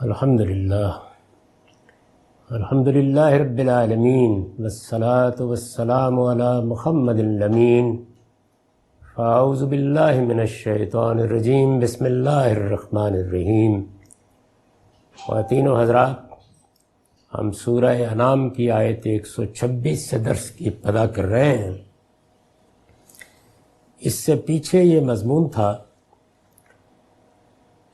الحمدللہ رب العالمین والصلاة والسلام علی محمد الامین فاعوذ باللہ من الشیطان الرجیم بسم اللہ الرحمن الرحیم۔ خواتین و حضرات، ہم سورہ انعام کی آیت 126 سے درس کی ابتدا کر رہے ہیں۔ اس سے پیچھے یہ مضمون تھا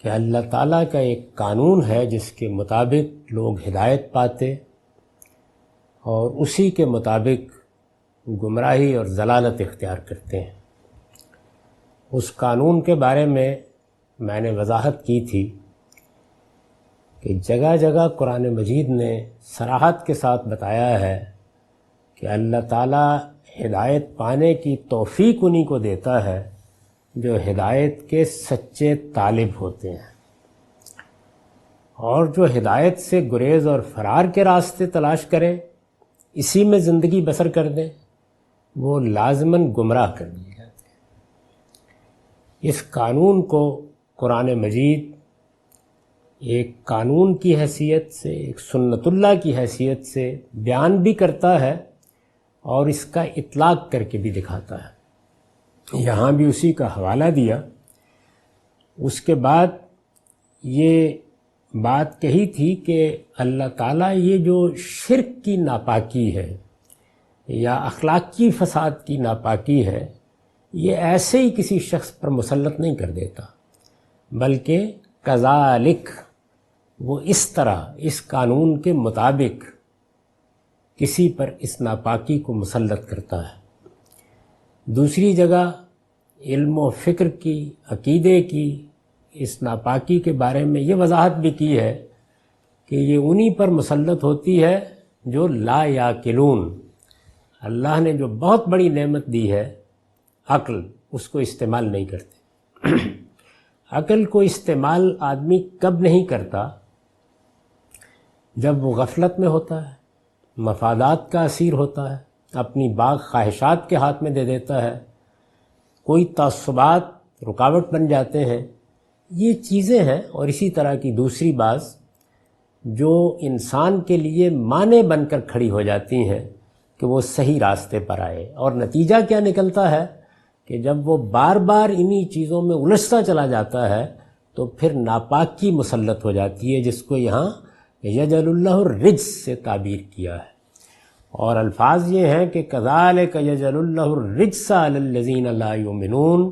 کہ اللہ تعالیٰ کا ایک قانون ہے جس کے مطابق لوگ ہدایت پاتے اور اسی کے مطابق گمراہی اور ضلالت اختیار کرتے ہیں۔ اس قانون کے بارے میں نے وضاحت کی تھی کہ جگہ جگہ قرآن مجید نے صراحت کے ساتھ بتایا ہے کہ اللہ تعالیٰ ہدایت پانے کی توفیق انہی کو دیتا ہے جو ہدایت کے سچے طالب ہوتے ہیں، اور جو ہدایت سے گریز اور فرار کے راستے تلاش کریں، اسی میں زندگی بسر کر دیں، وہ لازماً گمراہ کر دیے جاتے ہیں۔ اس قانون کو قرآن مجید ایک قانون کی حیثیت سے، ایک سنت اللہ کی حیثیت سے بیان بھی کرتا ہے اور اس کا اطلاق کر کے بھی دکھاتا ہے۔ یہاں بھی اسی کا حوالہ دیا۔ اس کے بعد یہ بات کہی تھی کہ اللہ تعالیٰ یہ جو شرک کی ناپاکی ہے یا اخلاقی فساد کی ناپاکی ہے، یہ ایسے ہی کسی شخص پر مسلط نہیں کر دیتا، بلکہ کذالک، وہ اس طرح اس قانون کے مطابق کسی پر اس ناپاکی کو مسلط کرتا ہے۔ دوسری جگہ علم و فکر کی، عقیدے کی اس ناپاکی کے بارے میں یہ وضاحت بھی کی ہے کہ یہ انہی پر مسلط ہوتی ہے جو لا یاقلون، اللہ نے جو بہت بڑی نعمت دی ہے عقل، اس کو استعمال نہیں کرتے۔ عقل کو استعمال آدمی کب نہیں کرتا؟ جب وہ غفلت میں ہوتا ہے، مفادات کا اسیر ہوتا ہے، اپنی باغ خواہشات کے ہاتھ میں دے دیتا ہے، کوئی تعصبات رکاوٹ بن جاتے ہیں، یہ چیزیں ہیں۔ اور اسی طرح کی دوسری بعض جو انسان کے لیے مانع بن کر کھڑی ہو جاتی ہیں کہ وہ صحیح راستے پر آئے، اور نتیجہ کیا نکلتا ہے کہ جب وہ بار بار انہی چیزوں میں الجھتا چلا جاتا ہے تو پھر ناپاکی مسلط ہو جاتی ہے، جس کو یہاں یجعل اللہ الرجس سے تعبیر کیا ہے۔ اور الفاظ یہ ہیں کہ کذالک یجعل اللہ الرجس علی الذین لا یؤمنون،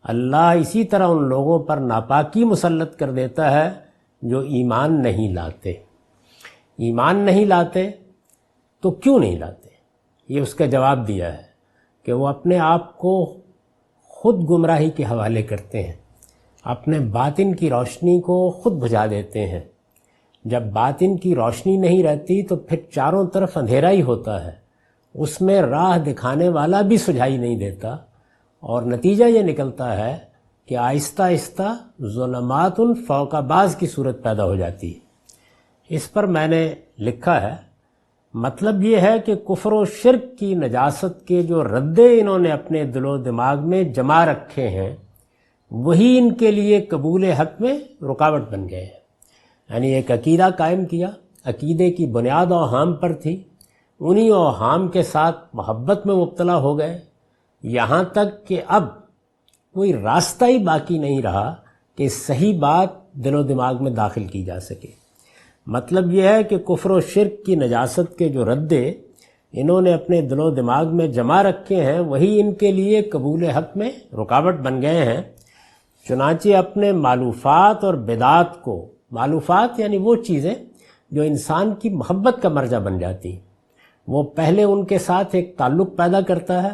اللہ اسی طرح ان لوگوں پر ناپاکی مسلط کر دیتا ہے جو ایمان نہیں لاتے۔ ایمان نہیں لاتے تو کیوں نہیں لاتے؟ یہ اس کا جواب دیا ہے کہ وہ اپنے آپ کو خود گمراہی کے حوالے کرتے ہیں، اپنے باطن کی روشنی کو خود بجھا دیتے ہیں۔ جب باطن کی روشنی نہیں رہتی تو پھر چاروں طرف اندھیرا ہی ہوتا ہے، اس میں راہ دکھانے والا بھی سجھائی نہیں دیتا، اور نتیجہ یہ نکلتا ہے کہ آہستہ آہستہ ظلمات فوق بعض کی صورت پیدا ہو جاتی ہے۔ اس پر میں نے لکھا ہے، مطلب یہ ہے کہ کفر و شرک کی نجاست کے جو ردے انہوں نے اپنے دل و دماغ میں جما رکھے ہیں، وہی ان کے لیے قبول حق میں رکاوٹ بن گئے ہیں۔ یعنی ایک عقیدہ قائم کیا، عقیدے کی بنیاد اوہام پر تھی، انہی اوہام کے ساتھ محبت میں مبتلا ہو گئے، یہاں تک کہ اب کوئی راستہ ہی باقی نہیں رہا کہ صحیح بات دل و دماغ میں داخل کی جا سکے۔ مطلب یہ ہے کہ کفر و شرک کی نجاست کے جو ردے انہوں نے اپنے دل و دماغ میں جما رکھے ہیں، وہی ان کے لیے قبول حق میں رکاوٹ بن گئے ہیں۔ چنانچہ اپنے مالوفات اور بدعات کو، مالوفات یعنی وہ چیزیں جو انسان کی محبت کا مرجع بن جاتی ہیں، وہ پہلے ان کے ساتھ ایک تعلق پیدا کرتا ہے۔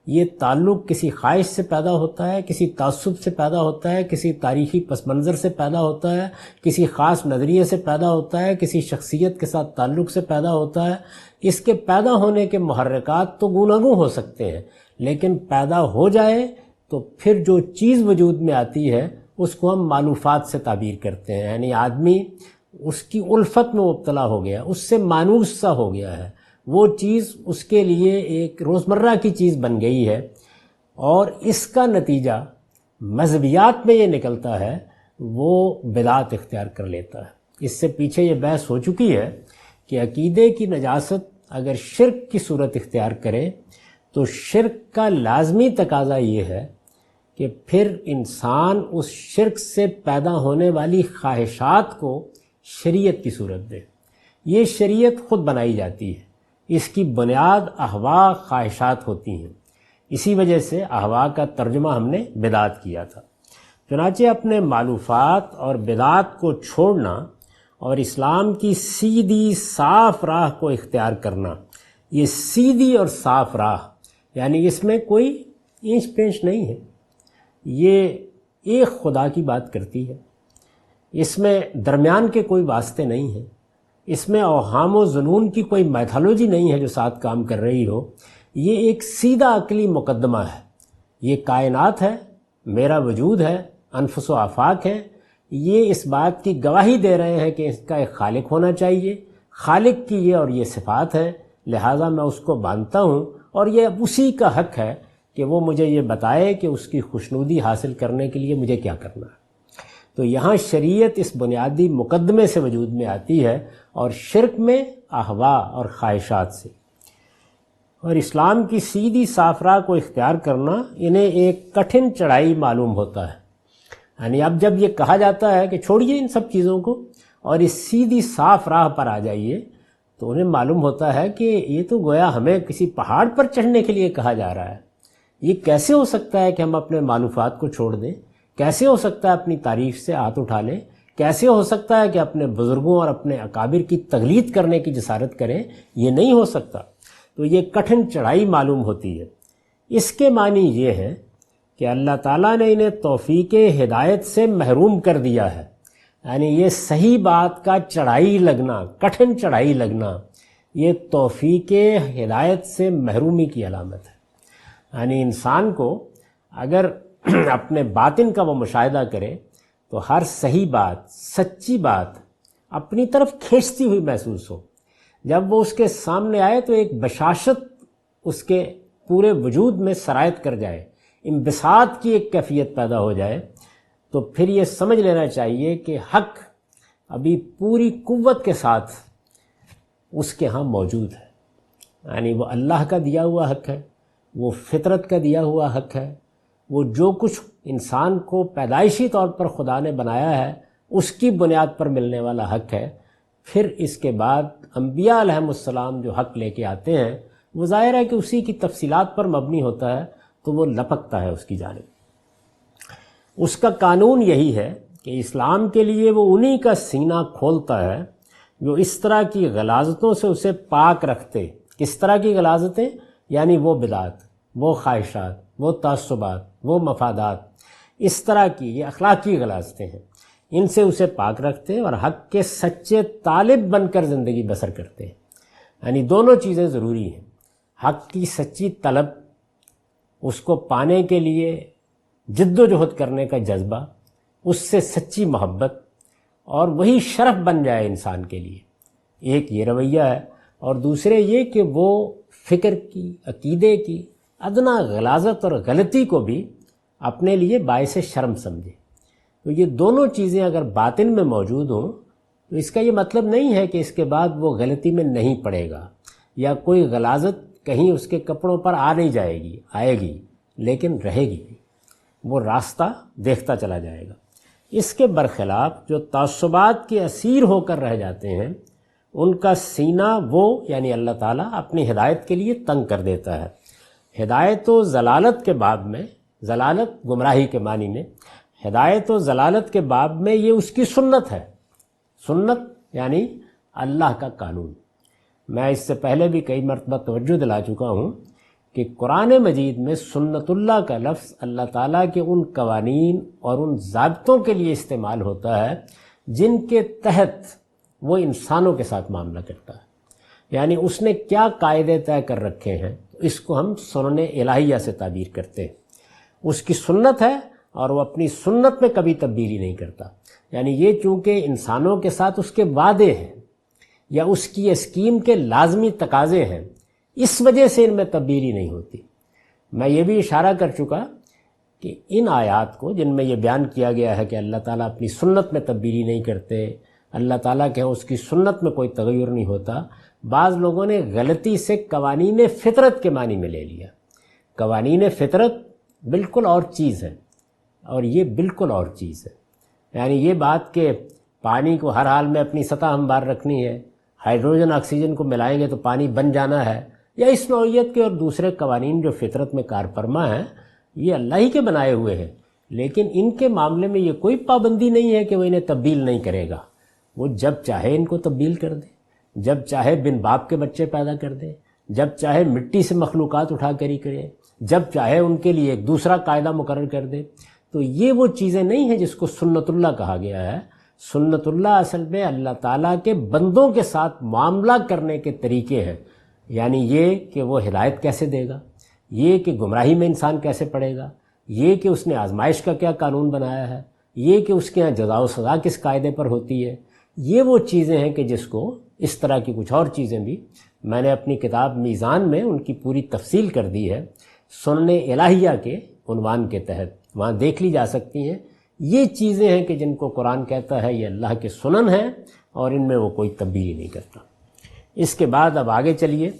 یہ تعلق کسی خواہش سے پیدا ہوتا ہے، کسی تعصب سے پیدا ہوتا ہے، کسی تاریخی پس منظر سے پیدا ہوتا ہے، کسی خاص نظریے سے پیدا ہوتا ہے، کسی شخصیت کے ساتھ تعلق سے پیدا ہوتا ہے۔ اس کے پیدا ہونے کے محرکات تو گوناگوں ہو سکتے ہیں، لیکن پیدا ہو جائے تو پھر جو چیز وجود میں آتی ہے اس کو ہم مالوفات سے تعبیر کرتے ہیں۔ یعنی آدمی اس کی الفت میں مبتلا ہو گیا، اس سے مانوس سا ہو گیا ہے، وہ چیز اس کے لیے ایک روزمرہ کی چیز بن گئی ہے، اور اس کا نتیجہ مذہبیات میں یہ نکلتا ہے، وہ بدعت اختیار کر لیتا ہے۔ اس سے پیچھے یہ بحث ہو چکی ہے کہ عقیدے کی نجاست اگر شرک کی صورت اختیار کرے تو شرک کا لازمی تقاضا یہ ہے کہ پھر انسان اس شرک سے پیدا ہونے والی خواہشات کو شریعت کی صورت دے۔ یہ شریعت خود بنائی جاتی ہے، اس کی بنیاد احوا خواہشات ہوتی ہیں، اسی وجہ سے احوا کا ترجمہ ہم نے بدعت کیا تھا۔ چنانچہ اپنے مالوفات اور بدعات کو چھوڑنا اور اسلام کی سیدھی صاف راہ کو اختیار کرنا، یہ سیدھی اور صاف راہ یعنی اس میں کوئی اینچ پینچ نہیں ہے، یہ ایک خدا کی بات کرتی ہے، اس میں درمیان کے کوئی واسطے نہیں ہیں، اس میں اوہام و ظنون کی کوئی میتھالوجی نہیں ہے جو ساتھ کام کر رہی ہو، یہ ایک سیدھا عقلی مقدمہ ہے۔ یہ کائنات ہے، میرا وجود ہے، انفس و آفاق ہے، یہ اس بات کی گواہی دے رہے ہیں کہ اس کا ایک خالق ہونا چاہیے، خالق کی یہ اور یہ صفات ہے، لہٰذا میں اس کو مانتا ہوں اور یہ اسی کا حق ہے کہ وہ مجھے یہ بتائے کہ اس کی خوشنودی حاصل کرنے کے لیے مجھے کیا کرنا ہے۔ تو یہاں شریعت اس بنیادی مقدمے سے وجود میں آتی ہے اور شرک میں احوا اور خواہشات سے، اور اسلام کی سیدھی صاف راہ کو اختیار کرنا انہیں ایک کٹھن چڑھائی معلوم ہوتا ہے۔ یعنی اب جب یہ کہا جاتا ہے کہ چھوڑیے ان سب چیزوں کو اور اس سیدھی صاف راہ پر آ جائیے، تو انہیں معلوم ہوتا ہے کہ یہ تو گویا ہمیں کسی پہاڑ پر چڑھنے کے لیے کہا جا رہا ہے۔ یہ کیسے ہو سکتا ہے کہ ہم اپنے معلوفات کو چھوڑ دیں؟ کیسے ہو سکتا ہے اپنی تعریف سے ہاتھ اٹھا لیں؟ کیسے ہو سکتا ہے کہ اپنے بزرگوں اور اپنے اکابر کی تقلید کرنے کی جسارت کریں؟ یہ نہیں ہو سکتا۔ تو یہ کٹھن چڑھائی معلوم ہوتی ہے۔ اس کے معنی یہ ہے کہ اللہ تعالیٰ نے انہیں توفیق ہدایت سے محروم کر دیا ہے، یعنی یہ صحیح بات کا چڑھائی لگنا، کٹھن چڑھائی لگنا، یہ توفیق ہدایت سے محرومی کی علامت ہے۔ یعنی انسان کو اگر اپنے باطن کا وہ مشاہدہ کرے تو ہر صحیح بات، سچی بات اپنی طرف کھینچتی ہوئی محسوس ہو، جب وہ اس کے سامنے آئے تو ایک بشاشت اس کے پورے وجود میں سرایت کر جائے، انبساط کی ایک کیفیت پیدا ہو جائے، تو پھر یہ سمجھ لینا چاہیے کہ حق ابھی پوری قوت کے ساتھ اس کے ہاں موجود ہے۔ یعنی وہ اللہ کا دیا ہوا حق ہے، وہ فطرت کا دیا ہوا حق ہے، وہ جو کچھ انسان کو پیدائشی طور پر خدا نے بنایا ہے اس کی بنیاد پر ملنے والا حق ہے۔ پھر اس کے بعد انبیاء علیہم السلام جو حق لے کے آتے ہیں وہ ظاہر ہے کہ اسی کی تفصیلات پر مبنی ہوتا ہے، تو وہ لپکتا ہے اس کی جانب۔ اس کا قانون یہی ہے کہ اسلام کے لیے وہ انہی کا سینہ کھولتا ہے جو اس طرح کی غلاظتوں سے اسے پاک رکھتے۔ کس طرح کی غلاظتیں؟ یعنی وہ بدعات، وہ خواہشات، وہ تعصبات، وہ مفادات، اس طرح کی یہ اخلاقی غلاظتیں ہیں، ان سے اسے پاک رکھتے اور حق کے سچے طالب بن کر زندگی بسر کرتے ہیں۔ یعنی دونوں چیزیں ضروری ہیں، حق کی سچی طلب، اس کو پانے کے لیے جد و جہد کرنے کا جذبہ، اس سے سچی محبت، اور وہی شرف بن جائے انسان کے لیے۔ ایک یہ رویہ ہے، اور دوسرے یہ کہ وہ فکر کی، عقیدے کی ادنا غلاظت اور غلطی کو بھی اپنے لیے باعث شرم سمجھے۔ تو یہ دونوں چیزیں اگر باطن میں موجود ہوں تو اس کا یہ مطلب نہیں ہے کہ اس کے بعد وہ غلطی میں نہیں پڑے گا، یا کوئی غلاظت کہیں اس کے کپڑوں پر آ نہیں جائے گی، آئے گی لیکن رہے گی، وہ راستہ دیکھتا چلا جائے گا۔ اس کے برخلاف جو تعصبات کے اسیر ہو کر رہ جاتے ہیں ان کا سینہ وہ یعنی اللہ تعالیٰ اپنی ہدایت کے لیے تنگ کر دیتا ہے۔ ہدایت و ضلالت کے باب میں، ضلالت گمراہی کے معنی میں، ہدایت و ضلالت کے باب میں یہ اس کی سنت ہے۔ سنت یعنی اللہ کا قانون۔ میں اس سے پہلے بھی کئی مرتبہ توجہ دلا چکا ہوں کہ قرآن مجید میں سنت اللہ کا لفظ اللہ تعالیٰ کے ان قوانین اور ان ضابطوں کے لیے استعمال ہوتا ہے جن کے تحت وہ انسانوں کے ساتھ معاملہ کرتا ہے۔ یعنی اس نے کیا قاعدے طے کر رکھے ہیں، اس کو ہم سنن الہیہ سے تعبیر کرتے ہیں۔ اس کی سنت ہے اور وہ اپنی سنت میں کبھی تبدیلی نہیں کرتا۔ یعنی یہ چونکہ انسانوں کے ساتھ اس کے وعدے ہیں یا اس کی اسکیم کے لازمی تقاضے ہیں، اس وجہ سے ان میں تبدیلی نہیں ہوتی۔ میں یہ بھی اشارہ کر چکا کہ ان آیات کو جن میں یہ بیان کیا گیا ہے کہ اللہ تعالیٰ اپنی سنت میں تبدیلی نہیں کرتے، اللہ تعالیٰ کے اس کی سنت میں کوئی تغیر نہیں ہوتا۔ بعض لوگوں نے غلطی سے قوانین فطرت کے معنی میں لے لیا۔ قوانین فطرت بالکل اور چیز ہے اور یہ بالکل اور چیز ہے۔ یعنی یہ بات کہ پانی کو ہر حال میں اپنی سطح ہموار رکھنی ہے، ہائیڈروجن آکسیجن کو ملائیں گے تو پانی بن جانا ہے، یا اس نوعیت کے اور دوسرے قوانین جو فطرت میں کار فرما ہیں، یہ اللہ ہی کے بنائے ہوئے ہیں، لیکن ان کے معاملے میں یہ کوئی پابندی نہیں ہے کہ وہ انہیں تبدیل نہیں کرے گا۔ وہ جب چاہے ان کو تبدیل کر دے، جب چاہے بن باپ کے بچے پیدا کر دے، جب چاہے مٹی سے مخلوقات اٹھا کر ہی کرے، جب چاہے ان کے لیے ایک دوسرا قاعدہ مقرر کر دے۔ تو یہ وہ چیزیں نہیں ہیں جس کو سنت اللہ کہا گیا ہے۔ سنت اللہ اصل میں اللہ تعالیٰ کے بندوں کے ساتھ معاملہ کرنے کے طریقے ہیں، یعنی یہ کہ وہ ہدایت کیسے دے گا، یہ کہ گمراہی میں انسان کیسے پڑے گا، یہ کہ اس نے آزمائش کا کیا قانون بنایا ہے، یہ کہ اس کے ہاں جزا و سزا کس قاعدے پر ہوتی ہے۔ یہ وہ چیزیں ہیں کہ جس کو اس طرح کی کچھ اور چیزیں بھی میں نے اپنی کتاب میزان میں ان کی پوری تفصیل کر دی ہے، سنن الہیہ کے عنوان کے تحت، وہاں دیکھ لی جا سکتی ہیں۔ یہ چیزیں ہیں کہ جن کو قرآن کہتا ہے یہ اللہ کے سنن ہیں اور ان میں وہ کوئی تبدیلی نہیں کرتا۔ اس کے بعد اب آگے چلیے،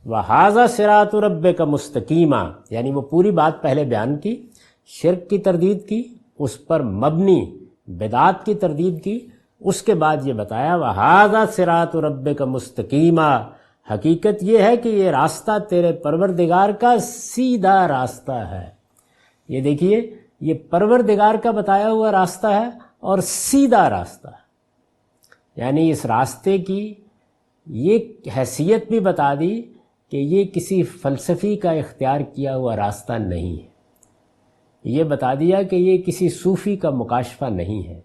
وَهَذَا صِرَاطُ رَبِّكَ مُسْتَقِيمًا، یعنی وہ پوری بات پہلے بیان کی، شرک کی تردید کی، اس پر مبنی بدعات کی تردید کی، اس کے بعد یہ بتایا وَهَذَا صِرَاطُ رَبِّكَ مُسْتَقِيمًا، حقیقت یہ ہے کہ یہ راستہ تیرے پروردگار کا سیدھا راستہ ہے۔ یہ دیکھیے، یہ پروردگار کا بتایا ہوا راستہ ہے اور سیدھا راستہ ہے، یعنی اس راستے کی یہ حیثیت بھی بتا دی کہ یہ کسی فلسفی کا اختیار کیا ہوا راستہ نہیں ہے، یہ بتا دیا کہ یہ کسی صوفی کا مکاشفہ نہیں ہے،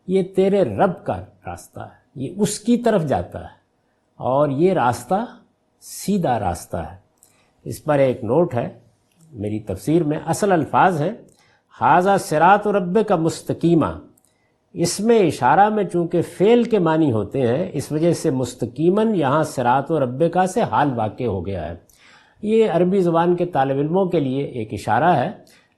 یہ تیرے رب کا راستہ ہے، یہ اس کی طرف جاتا ہے اور یہ راستہ سیدھا راستہ ہے۔ اس پر ایک نوٹ ہے میری تفسیر میں، اصل الفاظ ہیں ھذا صراط ربک مستقیما، اس میں اشارہ میں چونکہ فعل کے معنی ہوتے ہیں، اس وجہ سے مستقیماً یہاں صراط ربک سے حال واقع ہو گیا ہے۔ یہ عربی زبان کے طالب علموں کے لیے ایک اشارہ ہے،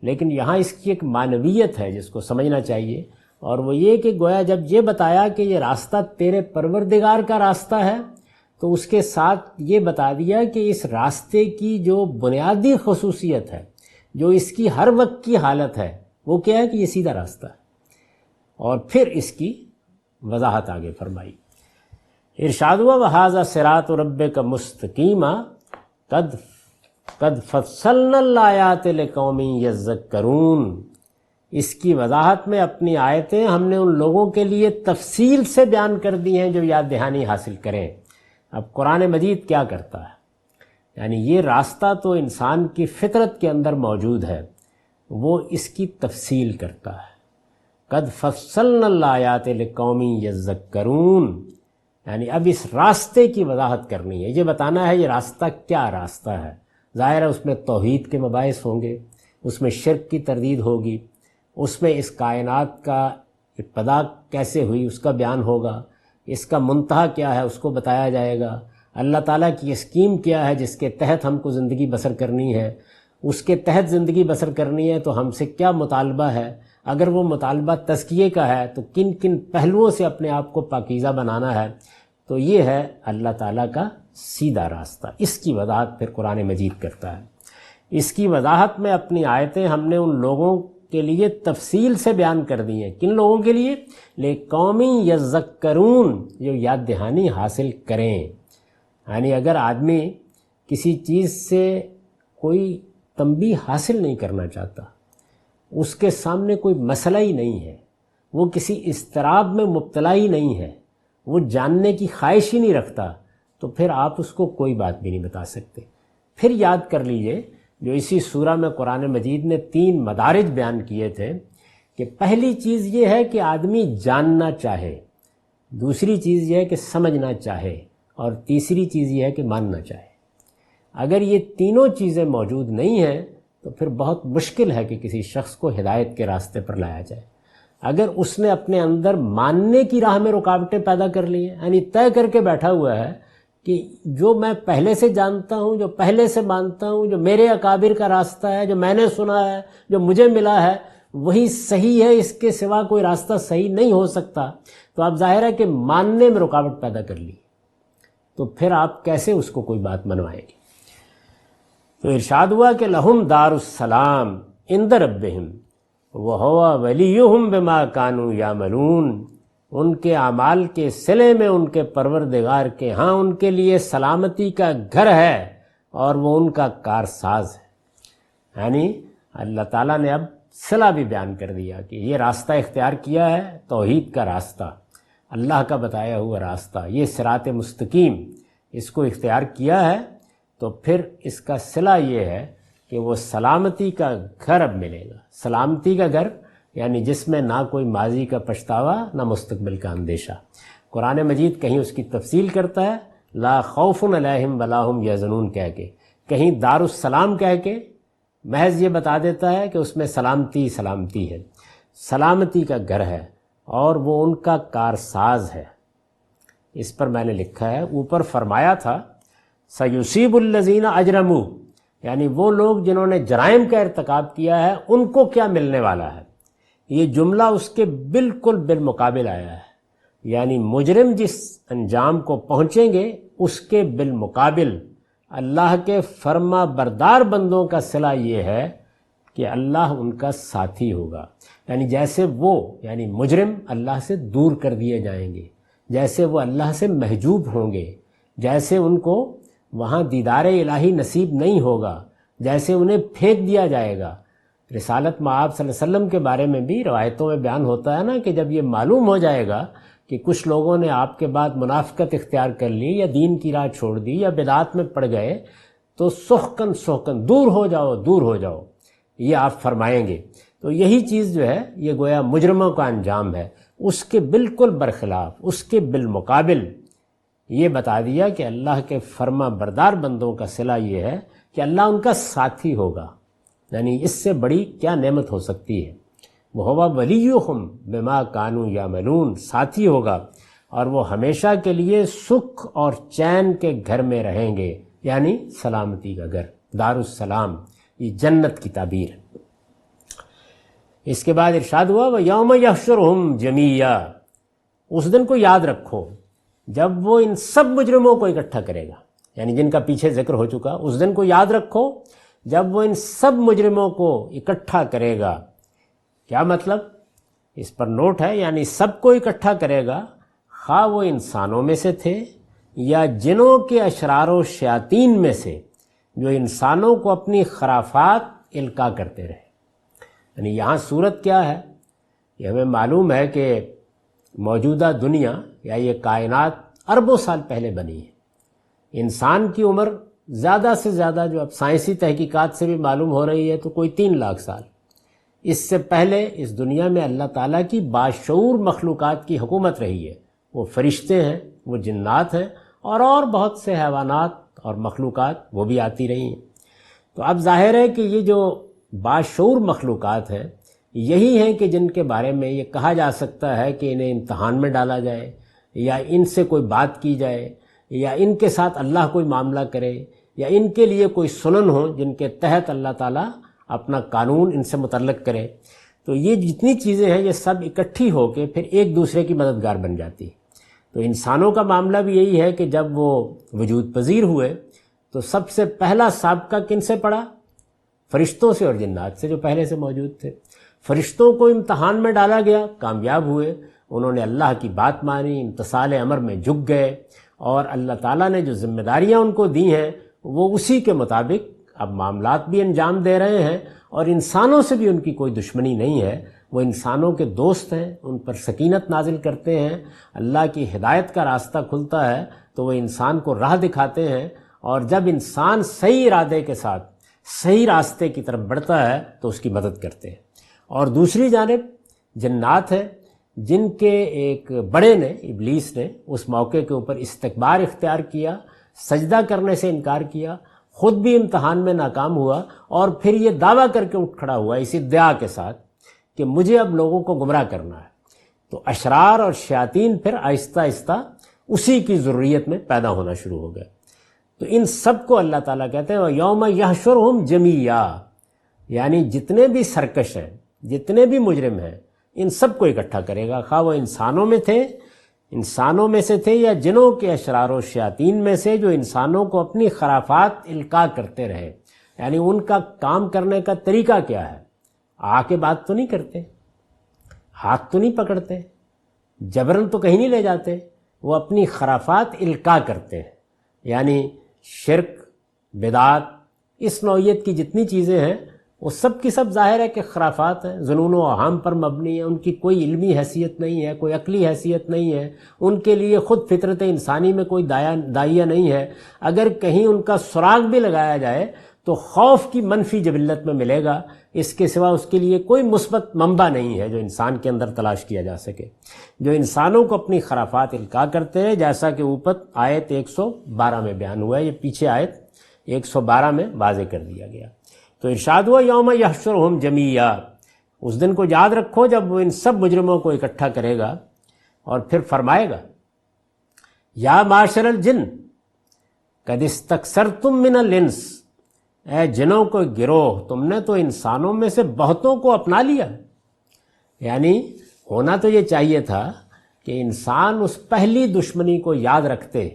لیکن یہاں اس کی ایک معنویت ہے جس کو سمجھنا چاہیے، اور وہ یہ کہ گویا جب یہ بتایا کہ یہ راستہ تیرے پروردگار کا راستہ ہے، تو اس کے ساتھ یہ بتا دیا کہ اس راستے کی جو بنیادی خصوصیت ہے، جو اس کی ہر وقت کی حالت ہے، وہ کیا ہے کہ یہ سیدھا راستہ ہے، اور پھر اس کی وضاحت آگے فرمائی۔ ارشاد ہوا وَھَذَا صِرَاطُ رَبِّكَ مُسْتَقِيمًا قَدْ فَصَّلْنَا الْآيَاتِ لِقَوْمٍ يَذَّكَّرُونَ، اس کی وضاحت میں اپنی آیتیں ہم نے ان لوگوں کے لیے تفصیل سے بیان کر دی ہیں جو یاد دہانی حاصل کریں۔ اب قرآن مجید کیا کرتا ہے؟ یعنی یہ راستہ تو انسان کی فطرت کے اندر موجود ہے، وہ اس کی تفصیل کرتا ہے۔ قد فصلنا الآیات لقوم یذکرون، یعنی اب اس راستے کی وضاحت کرنی ہے، یہ بتانا ہے یہ راستہ کیا راستہ ہے۔ ظاہر ہے اس میں توحید کے مباحث ہوں گے، اس میں شرک کی تردید ہوگی، اس میں اس کائنات کا ابتدا کیسے ہوئی اس کا بیان ہوگا، اس کا منتہا کیا ہے اس کو بتایا جائے گا، اللہ تعالیٰ کی اسکیم کیا ہے جس کے تحت ہم کو زندگی بسر کرنی ہے، اس کے تحت زندگی بسر کرنی ہے تو ہم سے کیا مطالبہ ہے، اگر وہ مطالبہ تزکیے کا ہے تو کن کن پہلوؤں سے اپنے آپ کو پاکیزہ بنانا ہے۔ تو یہ ہے اللہ تعالیٰ کا سیدھا راستہ، اس کی وضاحت پھر قرآن مجید کرتا ہے۔ اس کی وضاحت میں اپنی آیتیں ہم نے ان لوگوں کے لیے تفصیل سے بیان کر دی ہیں۔ کن لوگوں کے لیے؟ لِقَوْمٍ یَذَّکَّرُونَ، جو یاد دہانی حاصل کریں۔ یعنی اگر آدمی کسی چیز سے کوئی تنبیہ حاصل نہیں کرنا چاہتا، اس کے سامنے کوئی مسئلہ ہی نہیں ہے، وہ کسی اضطراب میں مبتلا ہی نہیں ہے، وہ جاننے کی خواہش ہی نہیں رکھتا، تو پھر آپ اس کو کوئی بات بھی نہیں بتا سکتے۔ پھر یاد کر لیجئے جو اسی سورہ میں قرآن مجید نے 3 مدارج بیان کیے تھے، کہ پہلی چیز یہ ہے کہ آدمی جاننا چاہے، دوسری چیز یہ ہے کہ سمجھنا چاہے، اور تیسری چیز یہ ہے کہ ماننا چاہے۔ اگر یہ تینوں چیزیں موجود نہیں ہیں تو پھر بہت مشکل ہے کہ کسی شخص کو ہدایت کے راستے پر لایا جائے۔ اگر اس نے اپنے اندر ماننے کی راہ میں رکاوٹیں پیدا کر لی ہیں، یعنی طے کر کے بیٹھا ہوا ہے کہ جو میں پہلے سے جانتا ہوں، جو پہلے سے مانتا ہوں، جو میرے اکابر کا راستہ ہے، جو میں نے سنا ہے، جو مجھے ملا ہے، وہی صحیح ہے، اس کے سوا کوئی راستہ صحیح نہیں ہو سکتا، تو آپ ظاہر ہے کہ ماننے میں رکاوٹ پیدا کر لی، تو پھر آپ کیسے اس کو کوئی بات منوائیں گے؟ تو ارشاد ہوا کہ لہم دار السلام عند ربہم وہو ولیہم بما کانوا یعملون، ان کے اعمال کے صلے میں ان کے پروردگار کے ہاں ان کے لیے سلامتی کا گھر ہے اور وہ ان کا کارساز ہے۔ یعنی اللہ تعالیٰ نے اب صلہ بھی بیان کر دیا کہ یہ راستہ اختیار کیا ہے، توحید کا راستہ، اللہ کا بتایا ہوا راستہ، یہ صراط مستقیم، اس کو اختیار کیا ہے، تو پھر اس کا صلہ یہ ہے کہ وہ سلامتی کا گھر اب ملے گا۔ سلامتی کا گھر یعنی جس میں نہ کوئی ماضی کا پچھتاوا نہ مستقبل کا اندیشہ۔ قرآن مجید کہیں اس کی تفصیل کرتا ہے، لا خوف علیہم ولا ہم یحزنون کہہ کے، کہیں دار السلام کہہ کے محض یہ بتا دیتا ہے کہ اس میں سلامتی سلامتی ہے، سلامتی کا گھر ہے اور وہ ان کا کارساز ہے۔ اس پر میں نے لکھا ہے، اوپر فرمایا تھا سیصیب الذین اجرموا، یعنی وہ لوگ جنہوں نے جرائم کا ارتکاب کیا ہے ان کو کیا ملنے والا ہے۔ یہ جملہ اس کے بالکل بالمقابل آیا ہے، یعنی مجرم جس انجام کو پہنچیں گے اس کے بالمقابل اللہ کے فرما بردار بندوں کا صلہ یہ ہے کہ اللہ ان کا ساتھی ہوگا۔ یعنی جیسے وہ یعنی مجرم اللہ سے دور کر دیے جائیں گے، جیسے وہ اللہ سے محجوب ہوں گے، جیسے ان کو وہاں دیدار الہی نصیب نہیں ہوگا، جیسے انہیں پھینک دیا جائے گا۔ رسالت مآب صلی اللہ علیہ وسلم کے بارے میں بھی روایتوں میں بیان ہوتا ہے نا کہ جب یہ معلوم ہو جائے گا کہ کچھ لوگوں نے آپ کے بعد منافقت اختیار کر لی یا دین کی راہ چھوڑ دی یا بدعات میں پڑ گئے، تو سحقن سحقن دور ہو جاؤ دور ہو جاؤ، یہ آپ فرمائیں گے۔ تو یہی چیز جو ہے یہ گویا مجرموں کا انجام ہے، اس کے بالکل برخلاف، اس کے بالمقابل یہ بتا دیا کہ اللہ کے فرما بردار بندوں کا صلہ یہ ہے کہ اللہ ان کا ساتھی ہوگا۔ یعنی اس سے بڑی کیا نعمت ہو سکتی ہے؟ وَهُوَ وَلِيُّهُمْ بِمَا كَانُوا يَعْمَلُونَ، ساتھی ہوگا اور وہ ہمیشہ کے لیے سکھ اور چین کے گھر میں رہیں گے، یعنی سلامتی کا گھر، دار السلام، یہ جنت کی تعبیر ہے۔ اس کے بعد ارشاد ہوا وَيَوْمَ يَحْشُرُهُمْ جَمِيعًا، اس دن کو یاد رکھو جب وہ ان سب مجرموں کو اکٹھا کرے گا، یعنی جن کا پیچھے ذکر ہو چکا، اس دن کو یاد رکھو جب وہ ان سب مجرموں کو اکٹھا کرے گا۔ کیا مطلب؟ اس پر نوٹ ہے، یعنی سب کو اکٹھا کرے گا، خواہ وہ انسانوں میں سے تھے یا جنوں کے اشرار و شیاطین میں سے جو انسانوں کو اپنی خرافات القاء کرتے رہے۔ یعنی یہاں صورت کیا ہے؟ یہ ہمیں معلوم ہے کہ موجودہ دنیا یا یہ کائنات اربوں سال پہلے بنی ہے۔ انسان کی عمر زیادہ سے زیادہ جو اب سائنسی تحقیقات سے بھی معلوم ہو رہی ہے تو کوئی 3 لاکھ سال۔ اس سے پہلے اس دنیا میں اللہ تعالیٰ کی باشعور مخلوقات کی حکومت رہی ہے، وہ فرشتے ہیں، وہ جنات ہیں اور بہت سے حیوانات اور مخلوقات وہ بھی آتی رہی ہیں۔ تو اب ظاہر ہے کہ یہ جو باشعور مخلوقات ہیں یہی ہیں کہ جن کے بارے میں یہ کہا جا سکتا ہے کہ انہیں امتحان میں ڈالا جائے یا ان سے کوئی بات کی جائے یا ان کے ساتھ اللہ کوئی معاملہ کرے یا ان کے لیے کوئی سنن ہو جن کے تحت اللہ تعالیٰ اپنا قانون ان سے متعلق کرے۔ تو یہ جتنی چیزیں ہیں یہ سب اکٹھی ہو کے پھر ایک دوسرے کی مددگار بن جاتی۔ تو انسانوں کا معاملہ بھی یہی ہے کہ جب وہ وجود پذیر ہوئے تو سب سے پہلا سابقہ کن سے پڑا؟ فرشتوں سے اور جنات سے جو پہلے سے موجود تھے۔ فرشتوں کو امتحان میں ڈالا گیا، کامیاب ہوئے، انہوں نے اللہ کی بات مانی، امتثال امر میں جھک گئے اور اللہ تعالیٰ نے جو ذمہ داریاں ان کو دی ہیں وہ اسی کے مطابق اب معاملات بھی انجام دے رہے ہیں، اور انسانوں سے بھی ان کی کوئی دشمنی نہیں ہے، وہ انسانوں کے دوست ہیں، ان پر سکینت نازل کرتے ہیں، اللہ کی ہدایت کا راستہ کھلتا ہے تو وہ انسان کو راہ دکھاتے ہیں، اور جب انسان صحیح ارادے کے ساتھ صحیح راستے کی طرف بڑھتا ہے تو اس کی مدد کرتے ہیں۔ اور دوسری جانب جنات ہیں جن کے ایک بڑے نے، ابلیس نے، اس موقع کے اوپر استکبار اختیار کیا، سجدہ کرنے سے انکار کیا، خود بھی امتحان میں ناکام ہوا اور پھر یہ دعویٰ کر کے اٹھ کھڑا ہوا اس ادعا کے ساتھ کہ مجھے اب لوگوں کو گمراہ کرنا ہے۔ تو اشرار اور شیاطین پھر آہستہ آہستہ اسی کی ذریت میں پیدا ہونا شروع ہو گئے۔ تو ان سب کو اللہ تعالیٰ کہتے ہیں یوم یحشرہم جمیعا، یعنی جتنے بھی سرکش ہیں، جتنے بھی مجرم ہیں ان سب کو اکٹھا کرے گا، خواہ وہ انسانوں میں سے تھے یا جنوں کے اشرار و شیاطین میں سے، جو انسانوں کو اپنی خرافات القاء کرتے رہے۔ یعنی ان کا کام کرنے کا طریقہ کیا ہے؟ آ کے بات تو نہیں کرتے، ہاتھ تو نہیں پکڑتے، جبرن تو کہیں نہیں لے جاتے، وہ اپنی خرافات القاء کرتے ہیں۔ یعنی شرک، بدعات، اس نوعیت کی جتنی چیزیں ہیں وہ سب کی سب ظاہر ہے کہ خرافات ہیں، ظنون و اوہام پر مبنی ہیں، ان کی کوئی علمی حیثیت نہیں ہے، کوئی عقلی حیثیت نہیں ہے، ان کے لیے خود فطرت انسانی میں کوئی داعیہ نہیں ہے۔ اگر کہیں ان کا سراغ بھی لگایا جائے تو خوف کی منفی جبلت میں ملے گا، اس کے سوا اس کے لیے کوئی مثبت منبع نہیں ہے جو انسان کے اندر تلاش کیا جا سکے، جو انسانوں کو اپنی خرافات القاء کرتے ہیں، جیسا کہ اوپر آیت 112 میں بیان ہوا ہے۔ یہ پیچھے آیت 112 میں واضح کر دیا گیا۔ تو ارشاد ہوا یوم یحشرہم جمیعا، اس دن کو یاد رکھو جب وہ ان سب مجرموں کو اکٹھا کرے گا اور پھر فرمائے گا یا معاشر الجن قد استکثرتم من الانس، اے جنوں کو گروہ، تم نے تو انسانوں میں سے بہتوں کو اپنا لیا۔ یعنی ہونا تو یہ چاہیے تھا کہ انسان اس پہلی دشمنی کو یاد رکھتے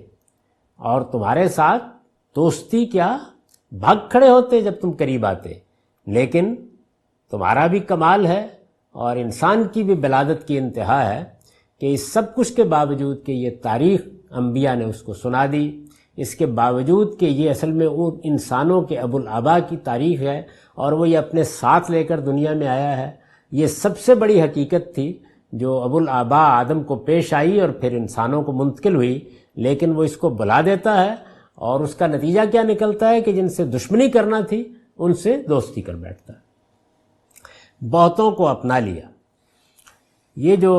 اور تمہارے ساتھ دوستی کیا بھاگ کھڑے ہوتے جب تم قریب آتے، لیکن تمہارا بھی کمال ہے اور انسان کی بھی بلادت کی انتہا ہے کہ اس سب کچھ کے باوجود کہ یہ تاریخ انبیاء نے اس کو سنا دی، اس کے باوجود کہ یہ اصل میں ان انسانوں کے ابوالآباء کی تاریخ ہے اور وہ یہ اپنے ساتھ لے کر دنیا میں آیا ہے، یہ سب سے بڑی حقیقت تھی جو ابوالآباء آدم کو پیش آئی اور پھر انسانوں کو منتقل ہوئی، لیکن وہ اس کو بلا دیتا ہے اور اس کا نتیجہ کیا نکلتا ہے کہ جن سے دشمنی کرنا تھی ان سے دوستی کر بیٹھتا ہے۔ بہتوں کو اپنا لیا، یہ جو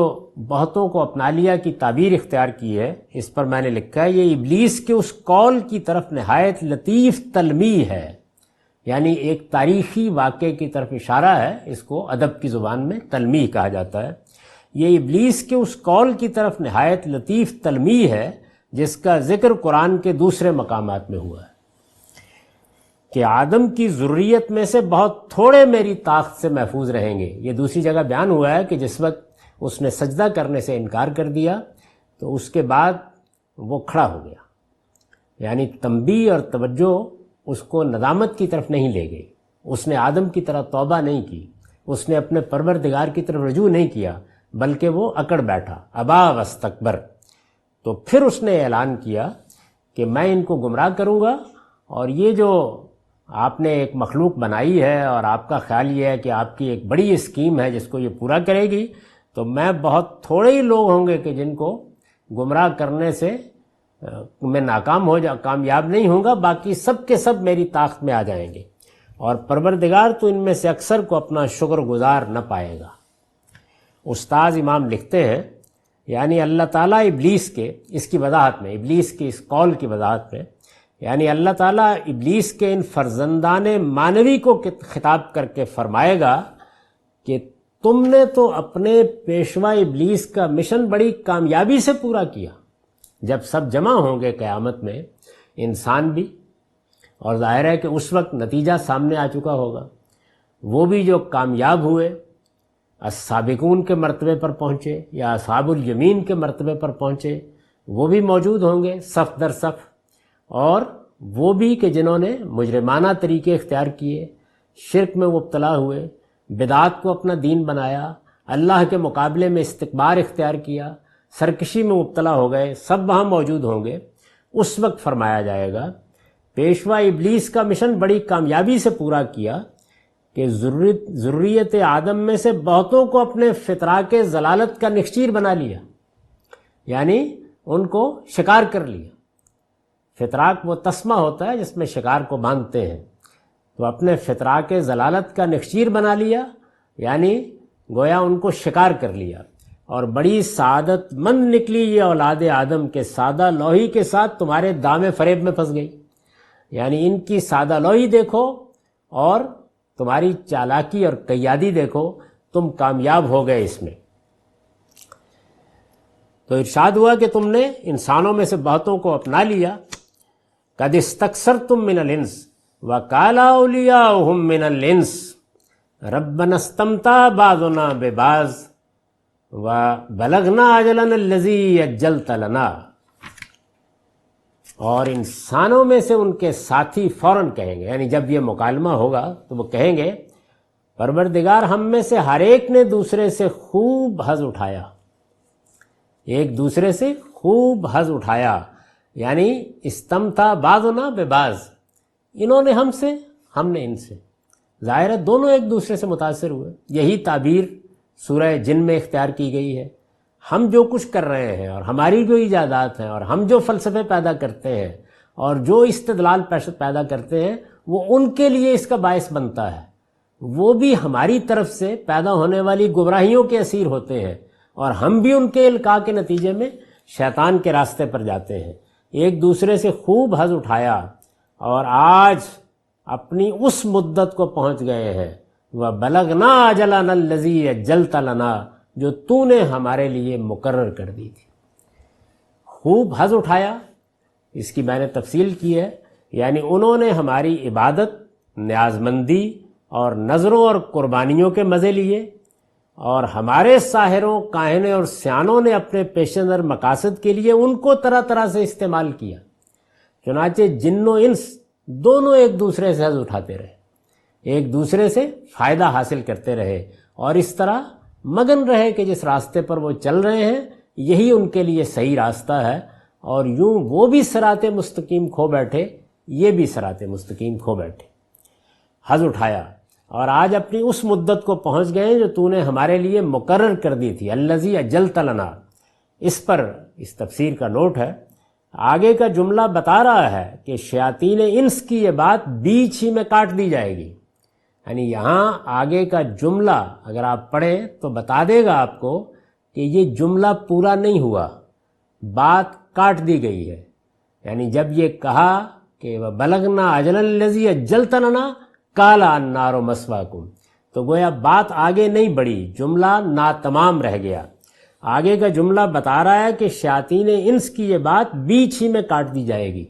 بہتوں کو اپنا لیا کی تعبیر اختیار کی ہے، اس پر میں نے لکھا ہے یہ ابلیس کے اس قول کی طرف نہایت لطیف تلمیح ہے، یعنی ایک تاریخی واقعے کی طرف اشارہ ہے، اس کو ادب کی زبان میں تلمیح کہا جاتا ہے۔ یہ ابلیس کے اس قول کی طرف نہایت لطیف تلمیح ہے جس کا ذکر قرآن کے دوسرے مقامات میں ہوا ہے کہ آدم کی ذریت میں سے بہت تھوڑے میری طاقت سے محفوظ رہیں گے۔ یہ دوسری جگہ بیان ہوا ہے کہ جس وقت اس نے سجدہ کرنے سے انکار کر دیا تو اس کے بعد وہ کھڑا ہو گیا، یعنی تنبیہ اور توجہ اس کو ندامت کی طرف نہیں لے گئی، اس نے آدم کی طرح توبہ نہیں کی، اس نے اپنے پروردگار کی طرف رجوع نہیں کیا، بلکہ وہ اکڑ بیٹھا، ابا واستکبر۔ تو پھر اس نے اعلان کیا کہ میں ان کو گمراہ کروں گا، اور یہ جو آپ نے ایک مخلوق بنائی ہے اور آپ کا خیال یہ ہے کہ آپ کی ایک بڑی اسکیم ہے جس کو یہ پورا کرے گی، تو میں بہت تھوڑے ہی لوگ ہوں گے کہ جن کو گمراہ کرنے سے میں کامیاب نہیں ہوں گا، باقی سب کے سب میری طاقت میں آ جائیں گے، اور پروردگار تو ان میں سے اکثر کو اپنا شکر گزار نہ پائے گا۔ استاذ امام لکھتے ہیں یعنی اللہ تعالیٰ ابلیس کے اس کی وضاحت میں، ابلیس کی اس قول کی وضاحت میں، یعنی اللہ تعالیٰ ابلیس کے ان فرزندان مانوی کو خطاب کر کے فرمائے گا کہ تم نے تو اپنے پیشوا ابلیس کا مشن بڑی کامیابی سے پورا کیا۔ جب سب جمع ہوں گے قیامت میں، انسان بھی، اور ظاہر ہے کہ اس وقت نتیجہ سامنے آ چکا ہوگا، وہ بھی جو کامیاب ہوئے السابقون کے مرتبے پر پہنچے یا اصحاب الیمین کے مرتبے پر پہنچے، وہ بھی موجود ہوں گے صف در صف، اور وہ بھی کہ جنہوں نے مجرمانہ طریقے اختیار کیے، شرک میں مبتلا ہوئے، بدعات کو اپنا دین بنایا، اللہ کے مقابلے میں استکبار اختیار کیا، سرکشی میں مبتلا ہو گئے، سب وہاں موجود ہوں گے۔ اس وقت فرمایا جائے گا پیشوا ابلیس کا مشن بڑی کامیابی سے پورا کیا کہ ذریت آدم میں سے بہتوں کو اپنے فطراک ضلالت کا نخچیر بنا لیا، یعنی ان کو شکار کر لیا۔ فطراک وہ تسمہ ہوتا ہے جس میں شکار کو باندھتے ہیں، تو اپنے فطراک ضلالت کا نخچیر بنا لیا، یعنی گویا ان کو شکار کر لیا، اور بڑی سعادت مند نکلی یہ اولاد آدم کے سادہ لوہی کے ساتھ تمہارے دام فریب میں پھنس گئی۔ یعنی ان کی سادہ لوہی دیکھو اور تمہاری چالاکی اور قیادی دیکھو، تم کامیاب ہو گئے اس میں۔ تو ارشاد ہوا کہ تم نے انسانوں میں سے بہتوں کو اپنا لیا، قد استکثرتم من الانس وقال اولیاؤہم من الانس، ربنا استمتع بعضنا ببعض وبلغنا اجلنا الذی اجلت لنا. اور انسانوں میں سے ان کے ساتھی فوراً کہیں گے، یعنی جب یہ مکالمہ ہوگا تو وہ کہیں گے پروردگار ہم میں سے ہر ایک نے دوسرے سے خوب حظ اٹھایا، ایک دوسرے سے خوب حظ اٹھایا، یعنی استمتع بعضنا ببعض، انہوں نے ہم سے، ہم نے ان سے. ظاہر ہے دونوں ایک دوسرے سے متاثر ہوئے. یہی تعبیر سورہ جن میں اختیار کی گئی ہے. ہم جو کچھ کر رہے ہیں اور ہماری جو ایجادات ہیں اور ہم جو فلسفے پیدا کرتے ہیں اور جو استدلال پیدا کرتے ہیں وہ ان کے لیے اس کا باعث بنتا ہے. وہ بھی ہماری طرف سے پیدا ہونے والی گمراہیوں کے اسیر ہوتے ہیں اور ہم بھی ان کے القاء کے نتیجے میں شیطان کے راستے پر جاتے ہیں. ایک دوسرے سے خوب حظ اٹھایا اور آج اپنی اس مدت کو پہنچ گئے ہیں. وَبَلَغْنَا أَجَلَنَا الَّذِي أَجَّلْتَ لَنَا، جو تو نے ہمارے لیے مقرر کر دی تھی. خوب حظ اٹھایا، اس کی میں نے تفصیل کی ہے، یعنی انہوں نے ہماری عبادت، نیازمندی اور نظروں اور قربانیوں کے مزے لیے، اور ہمارے ساحروں، کاہنوں اور سیانوں نے اپنے پیش نظر مقاصد کے لیے ان کو طرح طرح سے استعمال کیا. چنانچہ جن و انس دونوں ایک دوسرے سے حظ اٹھاتے رہے، ایک دوسرے سے فائدہ حاصل کرتے رہے اور اس طرح مگن رہے کہ جس راستے پر وہ چل رہے ہیں یہی ان کے لیے صحیح راستہ ہے. اور یوں وہ بھی صراط مستقیم کھو بیٹھے، یہ بھی صراط مستقیم کھو بیٹھے. حظ اٹھایا اور آج اپنی اس مدت کو پہنچ گئے جو تو نے ہمارے لیے مقرر کر دی تھی. الذی اجلت لنا، اس پر اس تفسیر کا نوٹ ہے. آگے کا جملہ بتا رہا ہے کہ شیاطین انس کی یہ بات بیچ ہی میں کاٹ دی جائے گی. یعنی یہاں آگے کا جملہ اگر آپ پڑھیں تو بتا دے گا آپ کو کہ یہ جملہ پورا نہیں ہوا، بات کاٹ دی گئی ہے. یعنی جب یہ کہا کہ وَبَلَغْنَا أَجَلَنَا الَّذِي أَجَّلْتَ لَنَا قَالَ النَّارُ مَثْوَاكُمْ، تو گویا بات آگے نہیں بڑھی، جملہ ناتمام رہ گیا. آگے کا جملہ بتا رہا ہے کہ شیاطین انس کی یہ بات بیچ ہی میں کاٹ دی جائے گی.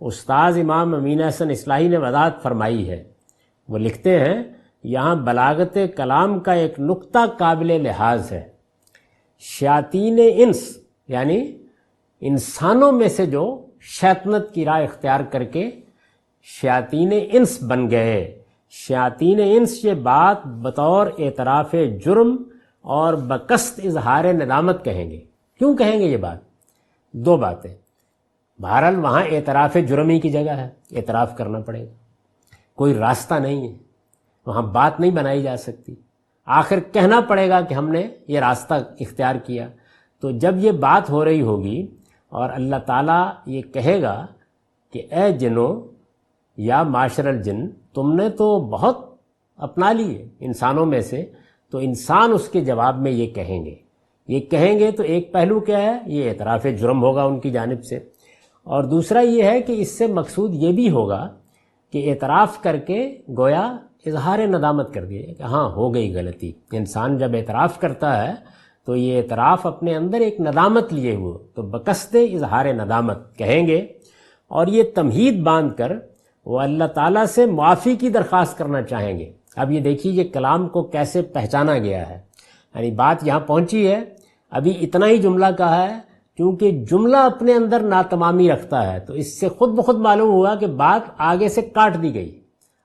استاذ امام امین احسن اصلاحی نے وضاحت فرمائی ہے. وہ لکھتے ہیں یہاں بلاغت کلام کا ایک نقطہ قابل لحاظ ہے. شیاطین انس یعنی انسانوں میں سے جو شیطنت کی راہ اختیار کر کے شیاطین انس بن گئے، شیاطین انس یہ بات بطور اعتراف جرم اور بقصد اظہار ندامت کہیں گے. کیوں کہیں گے یہ بات؟ دو باتیں. بہرحال وہاں اعتراف جرمی کی جگہ ہے، اعتراف کرنا پڑے گا، کوئی راستہ نہیں ہے، وہاں بات نہیں بنائی جا سکتی، آخر کہنا پڑے گا کہ ہم نے یہ راستہ اختیار کیا. تو جب یہ بات ہو رہی ہوگی اور اللہ تعالیٰ یہ کہے گا کہ اے جنوں یا معاشر الجن، تم نے تو بہت اپنا لیے انسانوں میں سے، تو انسان اس کے جواب میں یہ کہیں گے. یہ کہیں گے تو ایک پہلو کیا ہے، یہ اعتراف جرم ہوگا ان کی جانب سے، اور دوسرا یہ ہے کہ اس سے مقصود یہ بھی ہوگا کہ اعتراف کر کے گویا اظہار ندامت کر دیا کہ ہاں ہو گئی غلطی. انسان جب اعتراف کرتا ہے تو یہ اعتراف اپنے اندر ایک ندامت لیے ہوئے، تو بقصد اظہار ندامت کہیں گے، اور یہ تمہید باندھ کر وہ اللہ تعالیٰ سے معافی کی درخواست کرنا چاہیں گے. اب یہ دیکھیے یہ کلام کو کیسے پہچانا گیا ہے. یعنی بات یہاں پہنچی ہے، ابھی اتنا ہی جملہ کہا ہے، کیونکہ جملہ اپنے اندر ناتمامی رکھتا ہے تو اس سے خود بخود معلوم ہوا کہ بات آگے سے کاٹ دی گئی.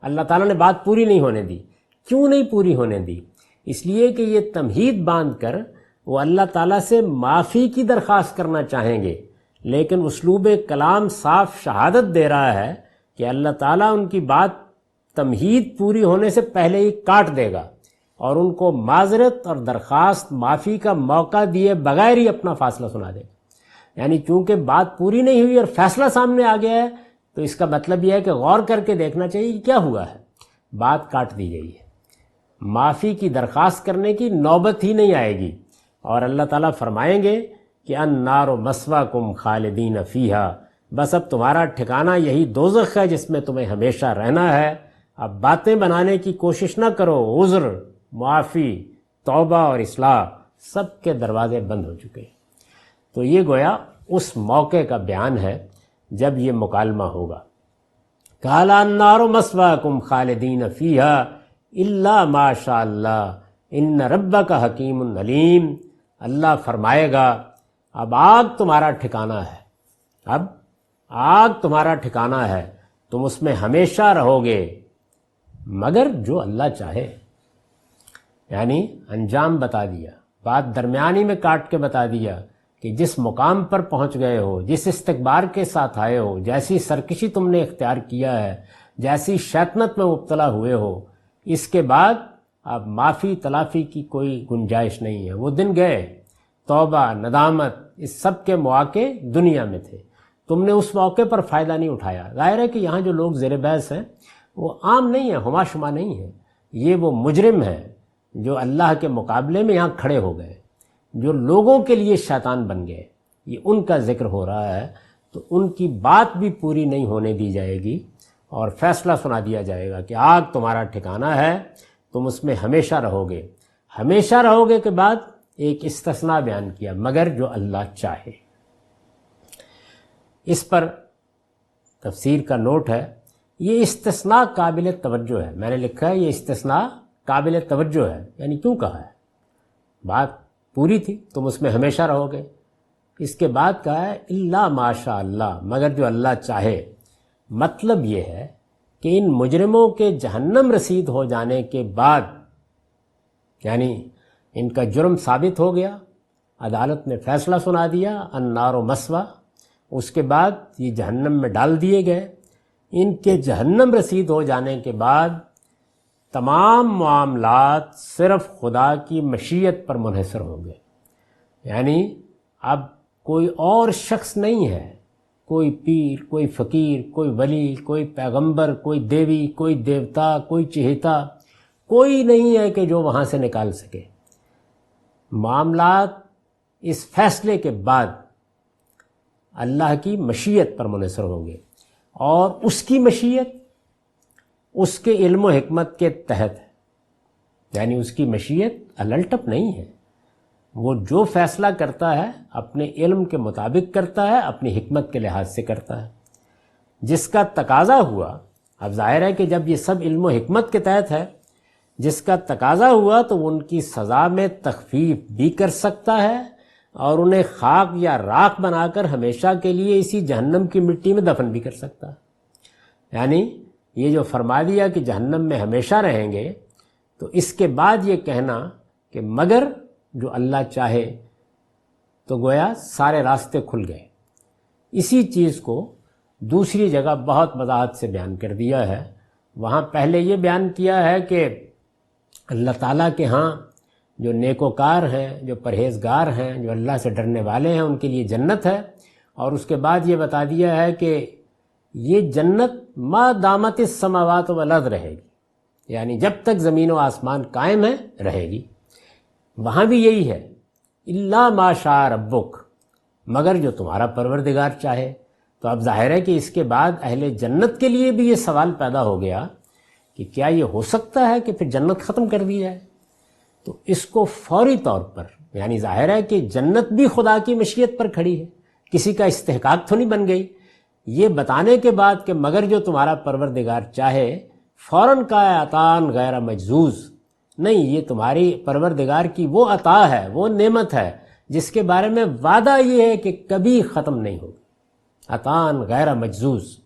اللہ تعالیٰ نے بات پوری نہیں ہونے دی. کیوں نہیں پوری ہونے دی؟ اس لیے کہ یہ تمہید باندھ کر وہ اللہ تعالیٰ سے معافی کی درخواست کرنا چاہیں گے، لیکن اسلوب کلام صاف شہادت دے رہا ہے کہ اللہ تعالیٰ ان کی بات تمہید پوری ہونے سے پہلے ہی کاٹ دے گا اور ان کو معذرت اور درخواست معافی کا موقع دیے بغیر ہی اپنا فیصلہ سنا دے گا. یعنی چونکہ بات پوری نہیں ہوئی اور فیصلہ سامنے آ گیا ہے تو اس کا مطلب یہ ہے کہ غور کر کے دیکھنا چاہیے کہ کیا ہوا ہے. بات کاٹ دی گئی ہے، معافی کی درخواست کرنے کی نوبت ہی نہیں آئے گی. اور اللہ تعالیٰ فرمائیں گے کہ النار مثواکم خالدین فیہا، بس اب تمہارا ٹھکانہ یہی دوزخ ہے جس میں تمہیں ہمیشہ رہنا ہے. اب باتیں بنانے کی کوشش نہ کرو، عذر، معافی، توبہ اور اصلاح سب کے دروازے بند ہو چکے. تو یہ گویا اس موقع کا بیان ہے جب یہ مکالمہ ہوگا. قال النار مثواکم خالدین فیہا الا ماشاء اللہ ان ربک حکیم علیم، اللہ فرمائے گا اب آگ تمہارا ٹھکانہ ہے، اب آگ تمہارا ٹھکانہ ہے، تم اس میں ہمیشہ رہو گے مگر جو اللہ چاہے۔ یعنی انجام بتا دیا، بات درمیانی میں کاٹ کے بتا دیا کہ جس مقام پر پہنچ گئے ہو، جس استکبار کے ساتھ آئے ہو، جیسی سرکشی تم نے اختیار کیا ہے، جیسی شیطنت میں مبتلا ہوئے ہو، اس کے بعد اب معافی تلافی کی کوئی گنجائش نہیں ہے۔ وہ دن گئے، توبہ ندامت اس سب کے مواقع دنیا میں تھے، تم نے اس موقع پر فائدہ نہیں اٹھایا۔ ظاہر ہے کہ یہاں جو لوگ زیر بحث ہیں وہ عام نہیں ہیں، ہما شما نہیں ہیں، یہ وہ مجرم ہیں جو اللہ کے مقابلے میں یہاں کھڑے ہو گئے، جو لوگوں کے لیے شیطان بن گئے، یہ ان کا ذکر ہو رہا ہے۔ تو ان کی بات بھی پوری نہیں ہونے دی جائے گی اور فیصلہ سنا دیا جائے گا کہ آگ تمہارا ٹھکانہ ہے، تم اس میں ہمیشہ رہو گے۔ ہمیشہ رہو گے کے بعد ایک استثناء بیان کیا، مگر جو اللہ چاہے۔ اس پر تفسیر کا نوٹ ہے، یہ استثناء قابل توجہ ہے، میں نے لکھا ہے یہ استثناء قابل توجہ ہے، یعنی کیوں کہا ہے؟ بات پوری تھی، تم اس میں ہمیشہ رہو گے، اس کے بعد کہا ہے الا ماشاء اللہ، مگر جو اللہ چاہے۔ مطلب یہ ہے کہ ان مجرموں کے جہنم رسید ہو جانے کے بعد، یعنی ان کا جرم ثابت ہو گیا، عدالت نے فیصلہ سنا دیا النار مسوا، اس کے بعد یہ جہنم میں ڈال دیے گئے۔ ان کے جہنم رسید ہو جانے کے بعد تمام معاملات صرف خدا کی مشیت پر منحصر ہوں گے، یعنی اب کوئی اور شخص نہیں ہے، کوئی پیر، کوئی فقیر، کوئی ولی، کوئی پیغمبر، کوئی دیوی، کوئی دیوتا، کوئی چہیتا، کوئی نہیں ہے کہ جو وہاں سے نکال سکے۔ معاملات اس فیصلے کے بعد اللہ کی مشیت پر منحصر ہوں گے، اور اس کی مشیت اس کے علم و حکمت کے تحت ہے، یعنی اس کی مشیت الٹپ نہیں ہے، وہ جو فیصلہ کرتا ہے اپنے علم کے مطابق کرتا ہے، اپنی حکمت کے لحاظ سے کرتا ہے۔ جس کا تقاضا ہوا، اب ظاہر ہے کہ جب یہ سب علم و حکمت کے تحت ہے، جس کا تقاضا ہوا تو وہ ان کی سزا میں تخفیف بھی کر سکتا ہے اور انہیں خاک یا راکھ بنا کر ہمیشہ کے لیے اسی جہنم کی مٹی میں دفن بھی کر سکتا ہے۔ یعنی یہ جو فرما دیا کہ جہنم میں ہمیشہ رہیں گے، تو اس کے بعد یہ کہنا کہ مگر جو اللہ چاہے، تو گویا سارے راستے کھل گئے۔ اسی چیز کو دوسری جگہ بہت وضاحت سے بیان کر دیا ہے۔ وہاں پہلے یہ بیان کیا ہے کہ اللہ تعالیٰ کے ہاں جو نیکوکار ہیں، جو پرہیزگار ہیں، جو اللہ سے ڈرنے والے ہیں، ان کے لیے جنت ہے، اور اس کے بعد یہ بتا دیا ہے کہ یہ جنت ما دامت السماوات والارض رہے گی، یعنی جب تک زمین و آسمان قائم ہے رہے گی۔ وہاں بھی یہی ہے الا ما شاء ربک، مگر جو تمہارا پروردگار چاہے۔ تو اب ظاہر ہے کہ اس کے بعد اہل جنت کے لیے بھی یہ سوال پیدا ہو گیا کہ کیا یہ ہو سکتا ہے کہ پھر جنت ختم کر دی جائے؟ تو اس کو فوری طور پر، یعنی ظاہر ہے کہ جنت بھی خدا کی مشیت پر کھڑی ہے، کسی کا استحقاق تو نہیں بن گئی، یہ بتانے کے بعد کہ مگر جو تمہارا پروردگار چاہے، فوراً کا عطاً غیر مجزوز نہیں، یہ تمہاری پروردگار کی وہ عطا ہے، وہ نعمت ہے جس کے بارے میں وعدہ یہ ہے کہ کبھی ختم نہیں ہوگی، عطاً غیر مجزوز۔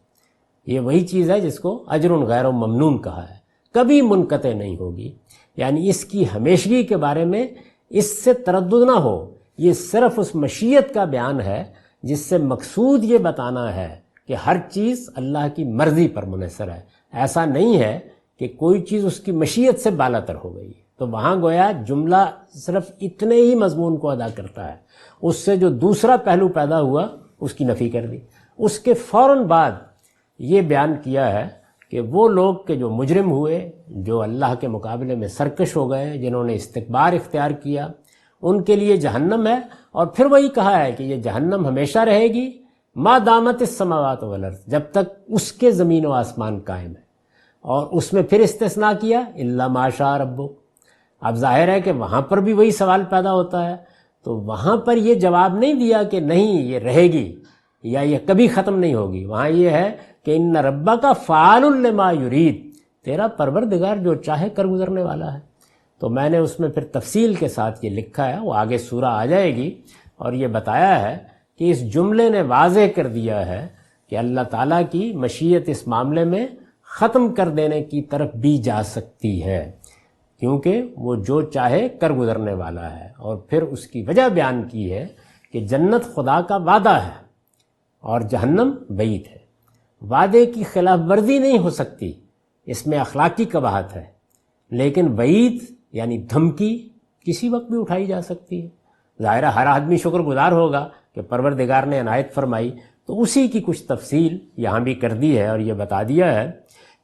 یہ وہی چیز ہے جس کو اجر غیر ممنون کہا ہے، کبھی منقطع نہیں ہوگی، یعنی اس کی ہمیشگی کے بارے میں اس سے تردد نہ ہو۔ یہ صرف اس مشیت کا بیان ہے جس سے مقصود یہ بتانا ہے کہ ہر چیز اللہ کی مرضی پر منحصر ہے، ایسا نہیں ہے کہ کوئی چیز اس کی مشیت سے بالاتر ہو گئی۔ تو وہاں گویا جملہ صرف اتنے ہی مضمون کو ادا کرتا ہے، اس سے جو دوسرا پہلو پیدا ہوا اس کی نفی کر دی۔ اس کے فوراً بعد یہ بیان کیا ہے کہ وہ لوگ کہ جو مجرم ہوئے، جو اللہ کے مقابلے میں سرکش ہو گئے، جنہوں نے استکبار اختیار کیا، ان کے لیے جہنم ہے، اور پھر وہی کہا ہے کہ یہ جہنم ہمیشہ رہے گی ما دامت السماوات والارض، جب تک اس کے زمین و آسمان قائم ہے۔ اور اس میں پھر استثناء کیا الا ما شاء ربک۔ اب ظاہر ہے کہ وہاں پر بھی وہی سوال پیدا ہوتا ہے، تو وہاں پر یہ جواب نہیں دیا کہ نہیں یہ رہے گی یا یہ کبھی ختم نہیں ہوگی، وہاں یہ ہے کہ ان ربک فعال لما یرید، تیرا پروردگار جو چاہے کر گزرنے والا ہے۔ تو میں نے اس میں پھر تفصیل کے ساتھ یہ لکھا ہے، وہ آگے سورہ آ جائے گی، اور یہ بتایا ہے کہ اس جملے نے واضح کر دیا ہے کہ اللہ تعالیٰ کی مشیت اس معاملے میں ختم کر دینے کی طرف بھی جا سکتی ہے، کیونکہ وہ جو چاہے کر گزرنے والا ہے۔ اور پھر اس کی وجہ بیان کی ہے کہ جنت خدا کا وعدہ ہے اور جہنم بعید ہے۔ وعدے کی خلاف ورزی نہیں ہو سکتی، اس میں اخلاقی قباحت ہے، لیکن وعید یعنی دھمکی کسی وقت بھی اٹھائی جا سکتی ہے۔ ظاہرہ ہر آدمی شکر گزار ہوگا کہ پروردگار نے عنایت فرمائی، تو اسی کی کچھ تفصیل یہاں بھی کر دی ہے، اور یہ بتا دیا ہے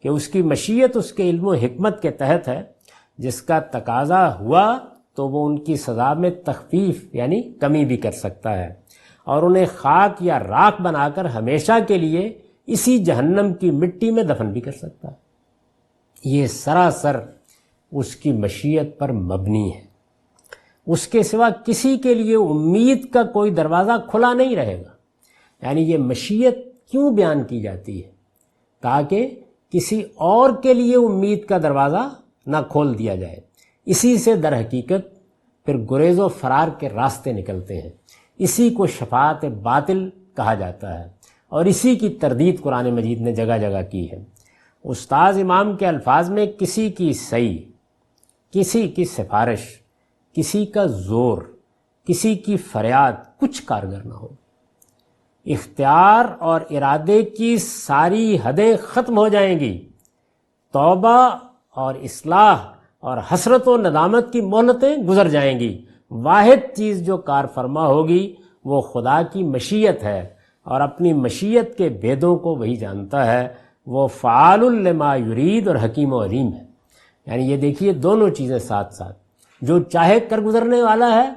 کہ اس کی مشیت اس کے علم و حکمت کے تحت ہے، جس کا تقاضا ہوا تو وہ ان کی سزا میں تخفیف یعنی کمی بھی کر سکتا ہے، اور انہیں خاک یا راکھ بنا کر ہمیشہ کے لیے اسی جہنم کی مٹی میں دفن بھی کر سکتا ہے۔ یہ سراسر اس کی مشیت پر مبنی ہے، اس کے سوا کسی کے لیے امید کا کوئی دروازہ کھلا نہیں رہے گا۔ یعنی یہ مشیت کیوں بیان کی جاتی ہے؟ تاکہ کسی اور کے لیے امید کا دروازہ نہ کھول دیا جائے۔ اسی سے در حقیقت پھر گریز و فرار کے راستے نکلتے ہیں، اسی کو شفاعت باطل کہا جاتا ہے، اور اسی کی تردید قرآن مجید نے جگہ جگہ کی ہے۔ استاذ امام کے الفاظ میں کسی کی صحیح، کسی کی سفارش، کسی کا زور، کسی کی فریاد کچھ کارگر نہ ہو۔ اختیار اور ارادے کی ساری حدیں ختم ہو جائیں گی، توبہ اور اصلاح اور حسرت و ندامت کی مہلتیں گزر جائیں گی۔ واحد چیز جو کار فرما ہوگی وہ خدا کی مشیت ہے، اور اپنی مشیت کے بھیدوں کو وہی جانتا ہے۔ وہ فعال لما یرید اور حکیم و علیم ہے۔ یعنی یہ دیکھیے دونوں چیزیں ساتھ ساتھ، جو چاہے کر گزرنے والا ہے،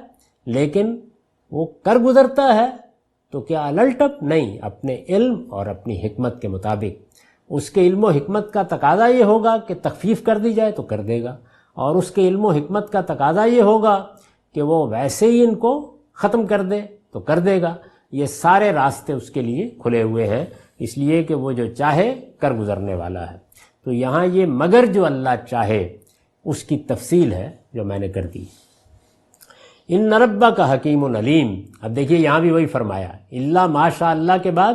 لیکن وہ کر گزرتا ہے تو کیا الٹپ نہیں، اپنے علم اور اپنی حکمت کے مطابق۔ اس کے علم و حکمت کا تقاضا یہ ہوگا کہ تخفیف کر دی جائے تو کر دے گا، اور اس کے علم و حکمت کا تقاضا یہ ہوگا کہ وہ ویسے ہی ان کو ختم کر دے تو کر دے گا۔ یہ سارے راستے اس کے لیے کھلے ہوئے ہیں، اس لیے کہ وہ جو چاہے کر گزرنے والا ہے۔ تو یہاں یہ مگر جو اللہ چاہے اس کی تفصیل ہے جو میں نے کر دی۔ ان ربک حکیم علیم، اب دیکھیے یہاں بھی وہی فرمایا، اللہ ماشاء اللہ کے بعد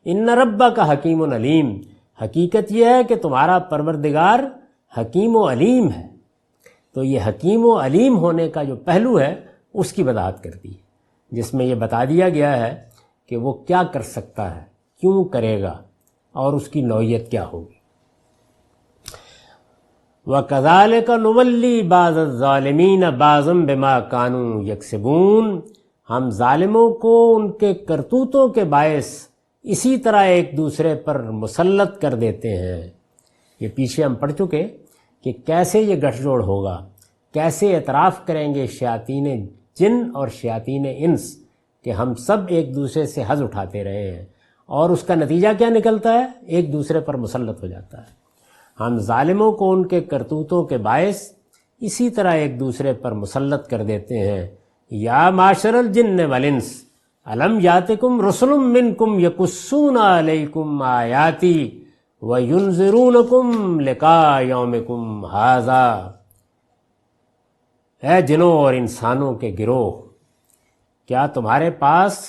ان ربک حکیم علیم۔ حقیقت یہ ہے کہ تمہارا پروردگار حکیم و علیم ہے۔ تو یہ حکیم و علیم ہونے کا جو پہلو ہے اس کی وضاحت کر دی، جس میں یہ بتا دیا گیا ہے کہ وہ کیا کر سکتا ہے، کیوں کرے گا، اور اس کی نوعیت کیا ہوگی۔ وَكَذَلِكَ نُوَلِّي بَعْضَ الظَّالِمِينَ بَعْضًا بِمَا كَانُوا يَكْسِبُونَ، ہم ظالموں کو ان کے کرتوتوں کے باعث اسی طرح ایک دوسرے پر مسلط کر دیتے ہیں۔ یہ پیچھے ہم پڑھ چکے کہ کیسے یہ گٹھ جوڑ ہوگا، کیسے اعتراف کریں گے شیاطین جن اور شیاطین انس کہ ہم سب ایک دوسرے سے حظ اٹھاتے رہے ہیں، اور اس کا نتیجہ کیا نکلتا ہے؟ ایک دوسرے پر مسلط ہو جاتا ہے۔ ہم ظالموں کو ان کے کرتوتوں کے باعث اسی طرح ایک دوسرے پر مسلط کر دیتے ہیں۔ یا معاشر الجن والانس الم یاتکم رسل منکم یقصون علیکم آیاتی وینذرونکم لقاء یومکم ھذا، اے جنوں اور انسانوں کے گروہ، کیا تمہارے پاس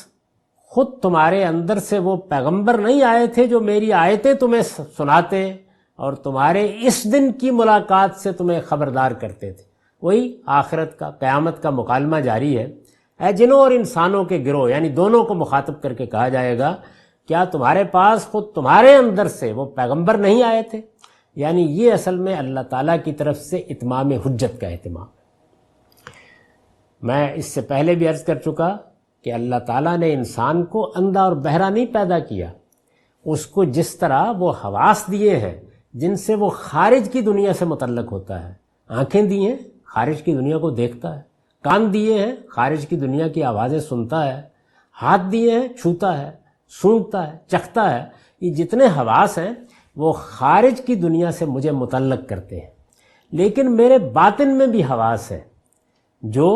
خود تمہارے اندر سے وہ پیغمبر نہیں آئے تھے جو میری آیتیں تمہیں سناتے اور تمہارے اس دن کی ملاقات سے تمہیں خبردار کرتے تھے؟ وہی آخرت کا، قیامت کا مکالمہ جاری ہے۔ اے جنوں اور انسانوں کے گروہ، یعنی دونوں کو مخاطب کر کے کہا جائے گا، کیا تمہارے پاس خود تمہارے اندر سے وہ پیغمبر نہیں آئے تھے؟ یعنی یہ اصل میں اللہ تعالیٰ کی طرف سے اتمام حجت کا اہتمام۔ میں اس سے پہلے بھی عرض کر چکا کہ اللہ تعالیٰ نے انسان کو اندھا اور بہرا نہیں پیدا کیا، اس کو جس طرح وہ حواس دیے ہیں جن سے وہ خارج کی دنیا سے متعلق ہوتا ہے، آنکھیں دی ہیں خارج کی دنیا کو دیکھتا ہے، کان دیے ہیں خارج کی دنیا کی آوازیں سنتا ہے، ہاتھ دیے ہیں چھوتا ہے، سونگتا ہے، چکھتا ہے۔ یہ جتنے حواس ہیں وہ خارج کی دنیا سے مجھے متعلق کرتے ہیں، لیکن میرے باطن میں بھی حواس ہیں جو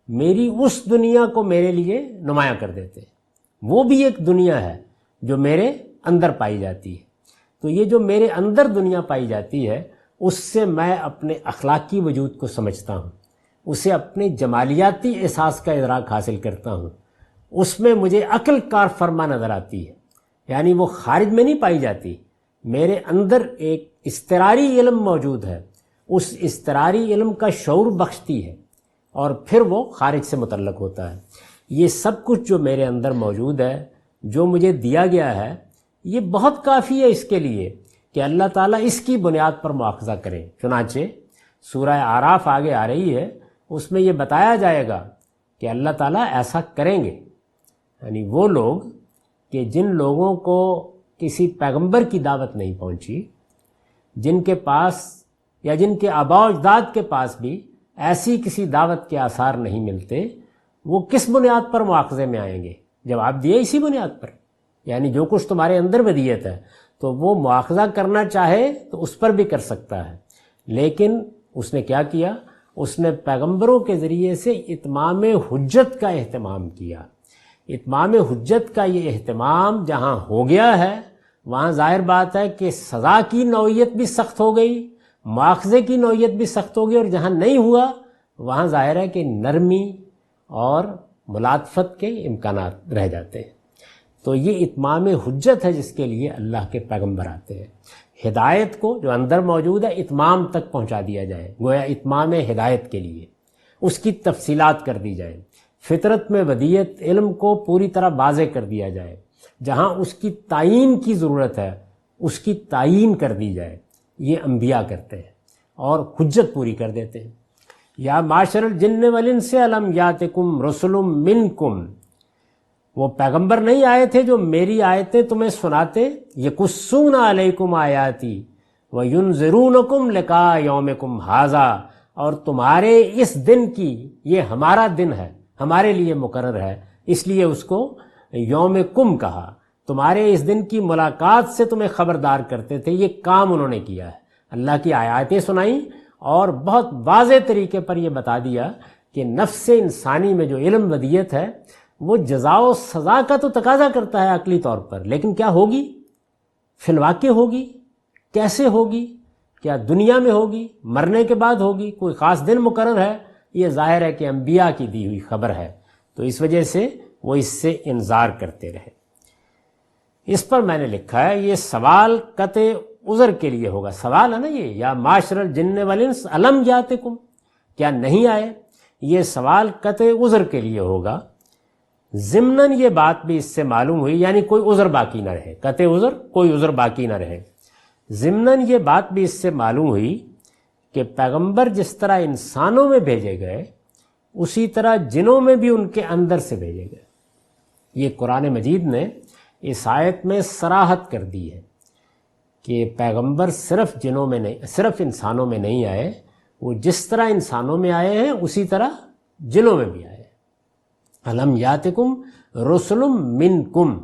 میری اس دنیا کو میرے لیے نمایاں کر دیتے ہیں۔ وہ بھی ایک دنیا ہے جو میرے اندر پائی جاتی ہے۔ تو یہ جو میرے اندر دنیا پائی جاتی ہے اس سے میں اپنے اخلاقی وجود کو سمجھتا ہوں، اسے اپنے جمالیاتی احساس کا ادراک حاصل کرتا ہوں، اس میں مجھے عقل کار فرما نظر آتی ہے، یعنی وہ خارج میں نہیں پائی جاتی، میرے اندر ایک اضطراری علم موجود ہے، اس اضطراری علم کا شعور بخشتی ہے اور پھر وہ خارج سے متعلق ہوتا ہے۔ یہ سب کچھ جو میرے اندر موجود ہے، جو مجھے دیا گیا ہے، یہ بہت کافی ہے اس کے لیے کہ اللہ تعالیٰ اس کی بنیاد پر مواخذہ کریں۔ چنانچہ سورہ اعراف آگے آ رہی ہے، اس میں یہ بتایا جائے گا کہ اللہ تعالیٰ ایسا کریں گے، یعنی وہ لوگ کہ جن لوگوں کو کسی پیغمبر کی دعوت نہیں پہنچی، جن کے پاس یا جن کے آباء و اجداد کے پاس بھی ایسی کسی دعوت کے آثار نہیں ملتے، وہ کس بنیاد پر مواخذے میں آئیں گے؟ جواب دیے اسی بنیاد پر، یعنی جو کچھ تمہارے اندر ودیت ہے تو وہ مواخذہ کرنا چاہے تو اس پر بھی کر سکتا ہے، لیکن اس نے کیا کیا؟ اس نے پیغمبروں کے ذریعے سے اتمام حجت کا اہتمام کیا۔ اتمام حجت کا یہ اہتمام جہاں ہو گیا ہے وہاں ظاہر بات ہے کہ سزا کی نوعیت بھی سخت ہو گئی، مواخذے کی نوعیت بھی سخت ہو گئی، اور جہاں نہیں ہوا وہاں ظاہر ہے کہ نرمی اور ملاطفت کے امکانات رہ جاتے ہیں۔ تو یہ اتمام حجت ہے جس کے لیے اللہ کے پیغمبر آتے ہیں، ہدایت کو جو اندر موجود ہے اتمام تک پہنچا دیا جائے، گویا اتمام ہدایت کے لیے اس کی تفصیلات کر دی جائے، فطرت میں ودیت علم کو پوری طرح واضح کر دیا جائے، جہاں اس کی تعیین کی ضرورت ہے اس کی تعیین کر دی جائے۔ یہ انبیاء کرتے ہیں اور حجت پوری کر دیتے ہیں۔ یا معاشر الجن والانس الم یاتکم رسل منکم، وہ پیغمبر نہیں آئے تھے جو میری آیتیں تمہیں سناتے، یقصون علیکم آیاتی وینذرونکم لقاء یومکم ھذا، اور تمہارے اس دن کی، یہ ہمارا دن ہے، ہمارے لیے مقرر ہے، اس لیے اس کو یوم کم کہا، تمہارے اس دن کی ملاقات سے تمہیں خبردار کرتے تھے۔ یہ کام انہوں نے کیا ہے، اللہ کی آیاتیں سنائیں اور بہت واضح طریقے پر یہ بتا دیا کہ نفس انسانی میں جو علم ودیت ہے وہ جزا و سزا کا تو تقاضا کرتا ہے عقلی طور پر، لیکن کیا ہوگی؟ فی الواقع ہوگی؟ کیسے ہوگی؟ کیا دنیا میں ہوگی؟ مرنے کے بعد ہوگی؟ کوئی خاص دن مقرر ہے؟ یہ ظاہر ہے کہ انبیاء کی دی ہوئی خبر ہے، تو اس وجہ سے وہ اس سے انذار کرتے رہے۔ اس پر میں نے لکھا ہے یہ سوال قطع عذر کے لیے ہوگا، سوال ہے نا یہ، یا معاشر الجن والانس الم یاتکم، کیا نہیں آئے؟ یہ سوال قطع عذر کے لیے ہوگا۔ ضمناً یہ بات بھی اس سے معلوم ہوئی، یعنی کوئی عذر باقی نہ رہے، قطع عذر کوئی عذر باقی نہ رہے۔ ضمناً یہ بات بھی اس سے معلوم ہوئی کہ پیغمبر جس طرح انسانوں میں بھیجے گئے اسی طرح جنوں میں بھی ان کے اندر سے بھیجے گئے۔ یہ قرآن مجید نے اس آیت میں صراحت کر دی ہے کہ پیغمبر صرف جنوں میں نہیں، صرف انسانوں میں نہیں آئے، وہ جس طرح انسانوں میں آئے ہیں اسی طرح جنوں میں بھی آئے۔ الم یاتکم رسل منکم،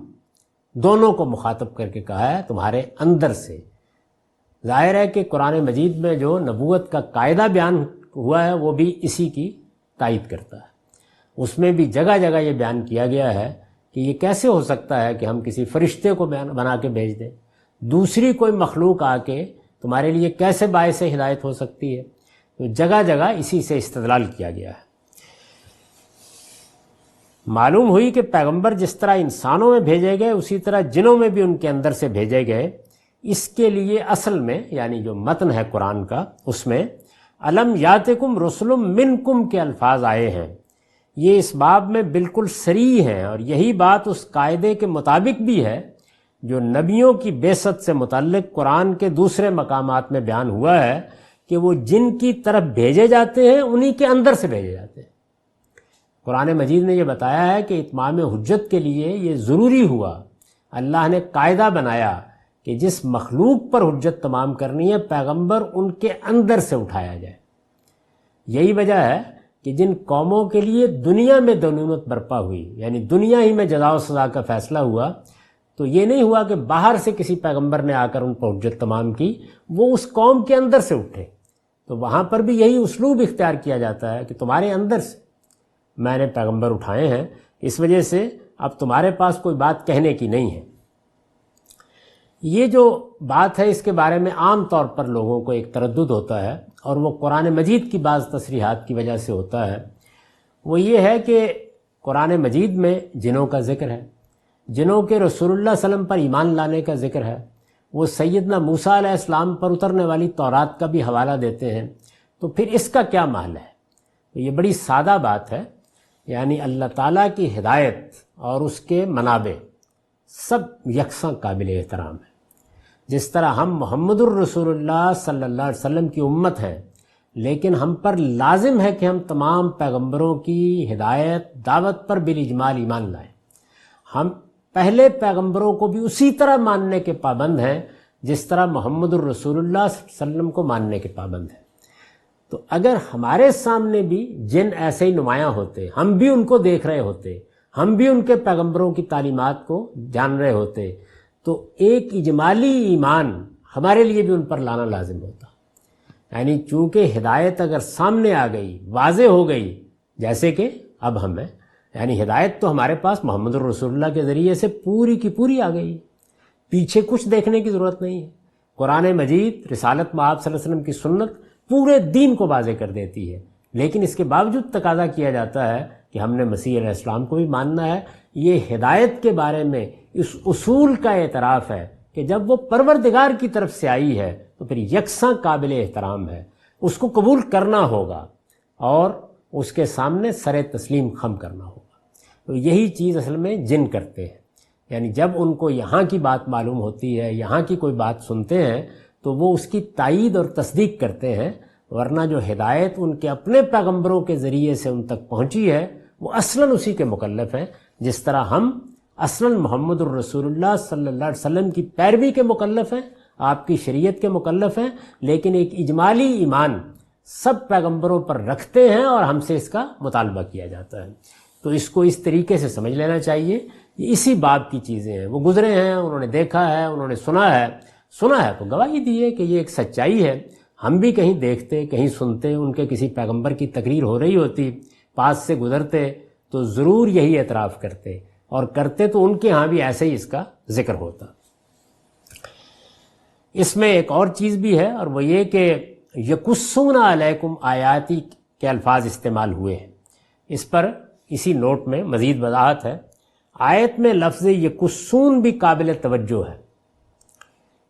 دونوں کو مخاطب کر کے کہا ہے تمہارے اندر سے۔ ظاہر ہے کہ قرآن مجید میں جو نبوت کا قاعدہ بیان ہوا ہے وہ بھی اسی کی تائید کرتا ہے۔ اس میں بھی جگہ جگہ یہ بیان کیا گیا ہے کہ یہ کیسے ہو سکتا ہے کہ ہم کسی فرشتے کو بنا کے بھیج دیں، دوسری کوئی مخلوق آ کے تمہارے لیے کیسے باعث ہدایت ہو سکتی ہے؟ تو جگہ جگہ اسی سے استدلال کیا گیا ہے۔ معلوم ہوئی کہ پیغمبر جس طرح انسانوں میں بھیجے گئے اسی طرح جنوں میں بھی ان کے اندر سے بھیجے گئے۔ اس کے لیے اصل میں یعنی جو متن ہے قرآن کا اس میں الم یاتکم رسل منکم کے الفاظ آئے ہیں، یہ اس باب میں بالکل صریح ہیں، اور یہی بات اس قاعدے کے مطابق بھی ہے جو نبیوں کی بعثت سے متعلق قرآن کے دوسرے مقامات میں بیان ہوا ہے کہ وہ جن کی طرف بھیجے جاتے ہیں انہی کے اندر سے بھیجے جاتے ہیں۔ قرآن مجید نے یہ بتایا ہے کہ اتمام حجت کے لیے یہ ضروری ہوا، اللہ نے قاعدہ بنایا کہ جس مخلوق پر حجت تمام کرنی ہے پیغمبر ان کے اندر سے اٹھایا جائے۔ یہی وجہ ہے کہ جن قوموں کے لیے دنیا میں دنیمت برپا ہوئی، یعنی دنیا ہی میں جزا و سزا کا فیصلہ ہوا، تو یہ نہیں ہوا کہ باہر سے کسی پیغمبر نے آ کر ان پر حجت تمام کی، وہ اس قوم کے اندر سے اٹھے، تو وہاں پر بھی یہی اسلوب اختیار کیا جاتا ہے کہ تمہارے اندر سے میں نے پیغمبر اٹھائے ہیں، اس وجہ سے اب تمہارے پاس کوئی بات کہنے کی نہیں ہے۔ یہ جو بات ہے اس کے بارے میں عام طور پر لوگوں کو ایک تردد ہوتا ہے، اور وہ قرآن مجید کی بعض تصریحات کی وجہ سے ہوتا ہے۔ وہ یہ ہے کہ قرآن مجید میں جنوں کا ذکر ہے، جنوں کے رسول اللہ صلی اللہ علیہ وسلم پر ایمان لانے کا ذکر ہے، وہ سیدنا موسیٰ علیہ السلام پر اترنے والی تورات کا بھی حوالہ دیتے ہیں، تو پھر اس کا کیا محل ہے؟ تو یہ بڑی سادہ بات ہے، یعنی اللہ تعالیٰ کی ہدایت اور اس کے منابع سب یکساں قابل احترام ہے۔ جس طرح ہم محمد الرسول اللہ صلی اللہ علیہ وسلم کی امت ہیں، لیکن ہم پر لازم ہے کہ ہم تمام پیغمبروں کی ہدایت دعوت پر بالاجمال ایمان لائیں۔ ہم پہلے پیغمبروں کو بھی اسی طرح ماننے کے پابند ہیں جس طرح محمد الرسول اللہ صلی اللہ علیہ وسلم کو ماننے کے پابند ہیں۔ تو اگر ہمارے سامنے بھی جن ایسے ہی نمایاں ہوتے، ہم بھی ان کو دیکھ رہے ہوتے، ہم بھی ان کے پیغمبروں کی تعلیمات کو جان رہے ہوتے، تو ایک اجمالی ایمان ہمارے لیے بھی ان پر لانا لازم ہوتا۔ یعنی چونکہ ہدایت اگر سامنے آ گئی، واضح ہو گئی، جیسے کہ اب ہم ہیں، یعنی ہدایت تو ہمارے پاس محمد الرسول اللہ کے ذریعے سے پوری کی پوری آ گئی، پیچھے کچھ دیکھنے کی ضرورت نہیں ہے۔ قرآن مجید، رسالت مآب صلی اللہ علیہ وسلم کی سنت پورے دین کو واضح کر دیتی ہے، لیکن اس کے باوجود تقاضا کیا جاتا ہے کہ ہم نے مسیح علیہ السلام کو بھی ماننا ہے۔ یہ ہدایت کے بارے میں اس اصول کا اعتراف ہے کہ جب وہ پروردگار کی طرف سے آئی ہے تو پھر یکساں قابل احترام ہے، اس کو قبول کرنا ہوگا اور اس کے سامنے سر تسلیم خم کرنا ہوگا۔ تو یہی چیز اصل میں جن کرتے ہیں، یعنی جب ان کو یہاں کی بات معلوم ہوتی ہے، یہاں کی کوئی بات سنتے ہیں تو وہ اس کی تائید اور تصدیق کرتے ہیں، ورنہ جو ہدایت ان کے اپنے پیغمبروں کے ذریعے سے ان تک پہنچی ہے وہ اصلاً اسی کے مکلف ہیں، جس طرح ہم اصلاً محمد الرسول اللہ صلی اللہ علیہ وسلم کی پیروی کے مکلف ہیں، آپ کی شریعت کے مکلف ہیں، لیکن ایک اجمالی ایمان سب پیغمبروں پر رکھتے ہیں اور ہم سے اس کا مطالبہ کیا جاتا ہے۔ تو اس کو اس طریقے سے سمجھ لینا چاہیے، یہ اسی باب کی چیزیں ہیں، وہ گزرے ہیں، انہوں نے دیکھا ہے، انہوں نے سنا ہے تو گواہی دی ہے کہ یہ ایک سچائی ہے۔ ہم بھی کہیں دیکھتے، کہیں سنتے، ان کے کسی پیغمبر کی تقریر ہو رہی ہوتی، پاس سے گزرتے تو ضرور یہی اعتراف کرتے، اور کرتے تو ان کے ہاں بھی ایسے ہی اس کا ذکر ہوتا۔ اس میں ایک اور چیز بھی ہے، اور وہ یہ کہ یقصون علیکم آیاتی کے الفاظ استعمال ہوئے ہیں۔ اس پر اسی نوٹ میں مزید وضاحت ہے۔ آیت میں لفظ یقصون بھی قابل توجہ ہے۔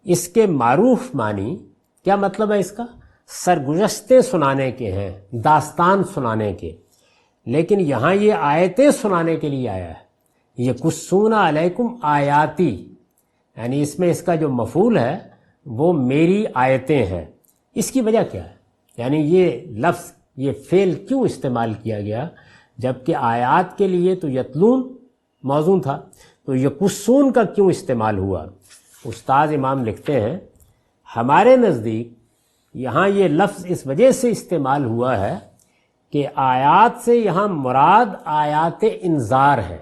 اس کے معروف معنی کیا مطلب ہے؟ اس کا سرگزشتے سنانے کے ہیں، داستان سنانے کے، لیکن یہاں یہ آیتیں سنانے کے لیے آیا ہے۔ یقصون علیکم آیاتی، یعنی اس میں اس کا جو مفعول ہے وہ میری آیتیں ہیں۔ اس کی وجہ کیا ہے؟ یعنی یہ لفظ، یہ فعل کیوں استعمال کیا گیا؟ جبکہ آیات کے لیے تو یتلون موزوں تھا، تو یقصون کا کیوں استعمال ہوا؟ استاد امام لکھتے ہیں، ہمارے نزدیک یہاں یہ لفظ اس وجہ سے استعمال ہوا ہے کہ آیات سے یہاں مراد آیات انذار ہے،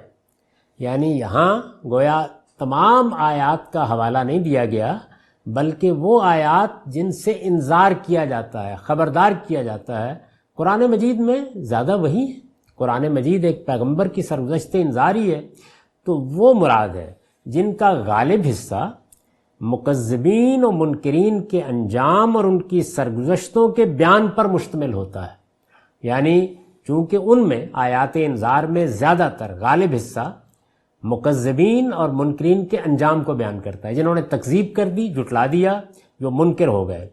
یعنی یہاں گویا تمام آیات کا حوالہ نہیں دیا گیا، بلکہ وہ آیات جن سے انذار کیا جاتا ہے، خبردار کیا جاتا ہے۔ قرآن مجید میں زیادہ وہی ہے، قرآن مجید ایک پیغمبر کی سرگزشت انذار ہی ہے، تو وہ مراد ہے جن کا غالب حصہ مکذبین و منکرین کے انجام اور ان کی سرگزشتوں کے بیان پر مشتمل ہوتا ہے۔ یعنی چونکہ ان میں آیات انذار میں زیادہ تر غالب حصہ مکذبین اور منکرین کے انجام کو بیان کرتا ہے، جنہوں نے تکذیب کر دی، جھٹلا دیا، جو منکر ہو گئے،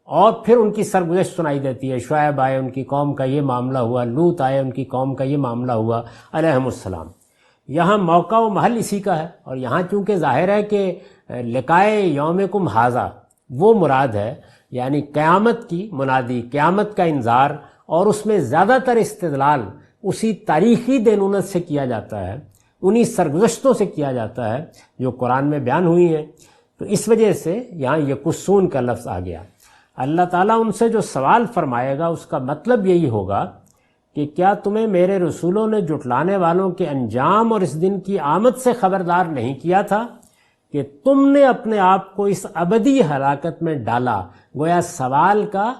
اور پھر ان کی سرگزشت سنائی دیتی ہے۔ شعیب آئے، ان کی قوم کا یہ معاملہ ہوا، لوط آئے، ان کی قوم کا یہ معاملہ ہوا علیہم السلام۔ یہاں موقع و محل اسی کا ہے، اور یہاں چونکہ ظاہر ہے کہ لقائے یومکم ھذا وہ مراد ہے، یعنی قیامت کی منادی، قیامت کا انذار، اور اس میں زیادہ تر استدلال اسی تاریخی دینونت سے کیا جاتا ہے، انہی سرگزشتوں سے کیا جاتا ہے جو قرآن میں بیان ہوئی ہیں۔ تو اس وجہ سے یہاں یقصون کا لفظ آ گیا۔ اللہ تعالیٰ ان سے جو سوال فرمائے گا اس کا مطلب یہی ہوگا کہ کیا تمہیں میرے رسولوں نے جھٹلانے والوں کے انجام اور اس دن کی آمد سے خبردار نہیں کیا تھا کہ تم نے اپنے آپ کو اس ابدی ہلاکت میں ڈالا؟ گویا سوال کا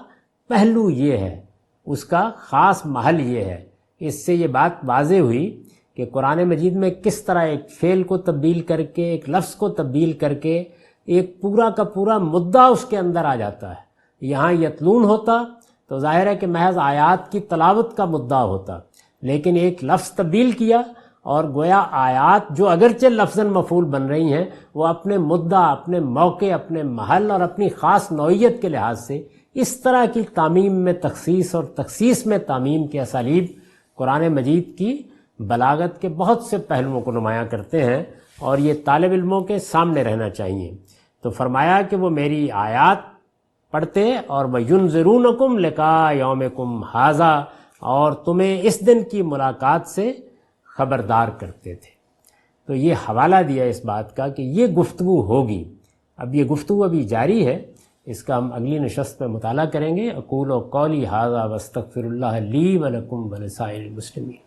پہلو یہ ہے، اس کا خاص محل یہ ہے۔ اس سے یہ بات واضح ہوئی کہ قرآن مجید میں کس طرح ایک فعل کو تبدیل کر کے، ایک لفظ کو تبدیل کر کے ایک پورا کا پورا مدعا اس کے اندر آ جاتا ہے۔ یہاں یتلون ہوتا تو ظاہر ہے کہ محض آیات کی تلاوت کا مدعا ہوتا، لیکن ایک لفظ تبدیل کیا اور گویا آیات جو اگرچہ لفظاً مفعول بن رہی ہیں، وہ اپنے مدعا، اپنے موقع، اپنے محل اور اپنی خاص نوعیت کے لحاظ سے اس طرح کی تعمیم میں تخصیص اور تخصیص میں تعمیم کے اسالیب قرآن مجید کی بلاغت کے بہت سے پہلوؤں کو نمایاں کرتے ہیں، اور یہ طالب علموں کے سامنے رہنا چاہیے۔ تو فرمایا کہ وہ میری آیات پڑھتے اور وَيُنذِرُونَكُمْ لِقَاءَ يَوْمِكُمْ هَذَا، اور تمہیں اس دن کی ملاقات سے خبردار کرتے تھے۔ تو یہ حوالہ دیا اس بات کا کہ یہ گفتگو ہوگی۔ اب یہ گفتگو ابھی جاری ہے، اس کا ہم اگلی نشست پہ مطالعہ کریں گے۔ اقول قولی ھذا واستغفر اللہ لی ولکم ولسائر المسلمین۔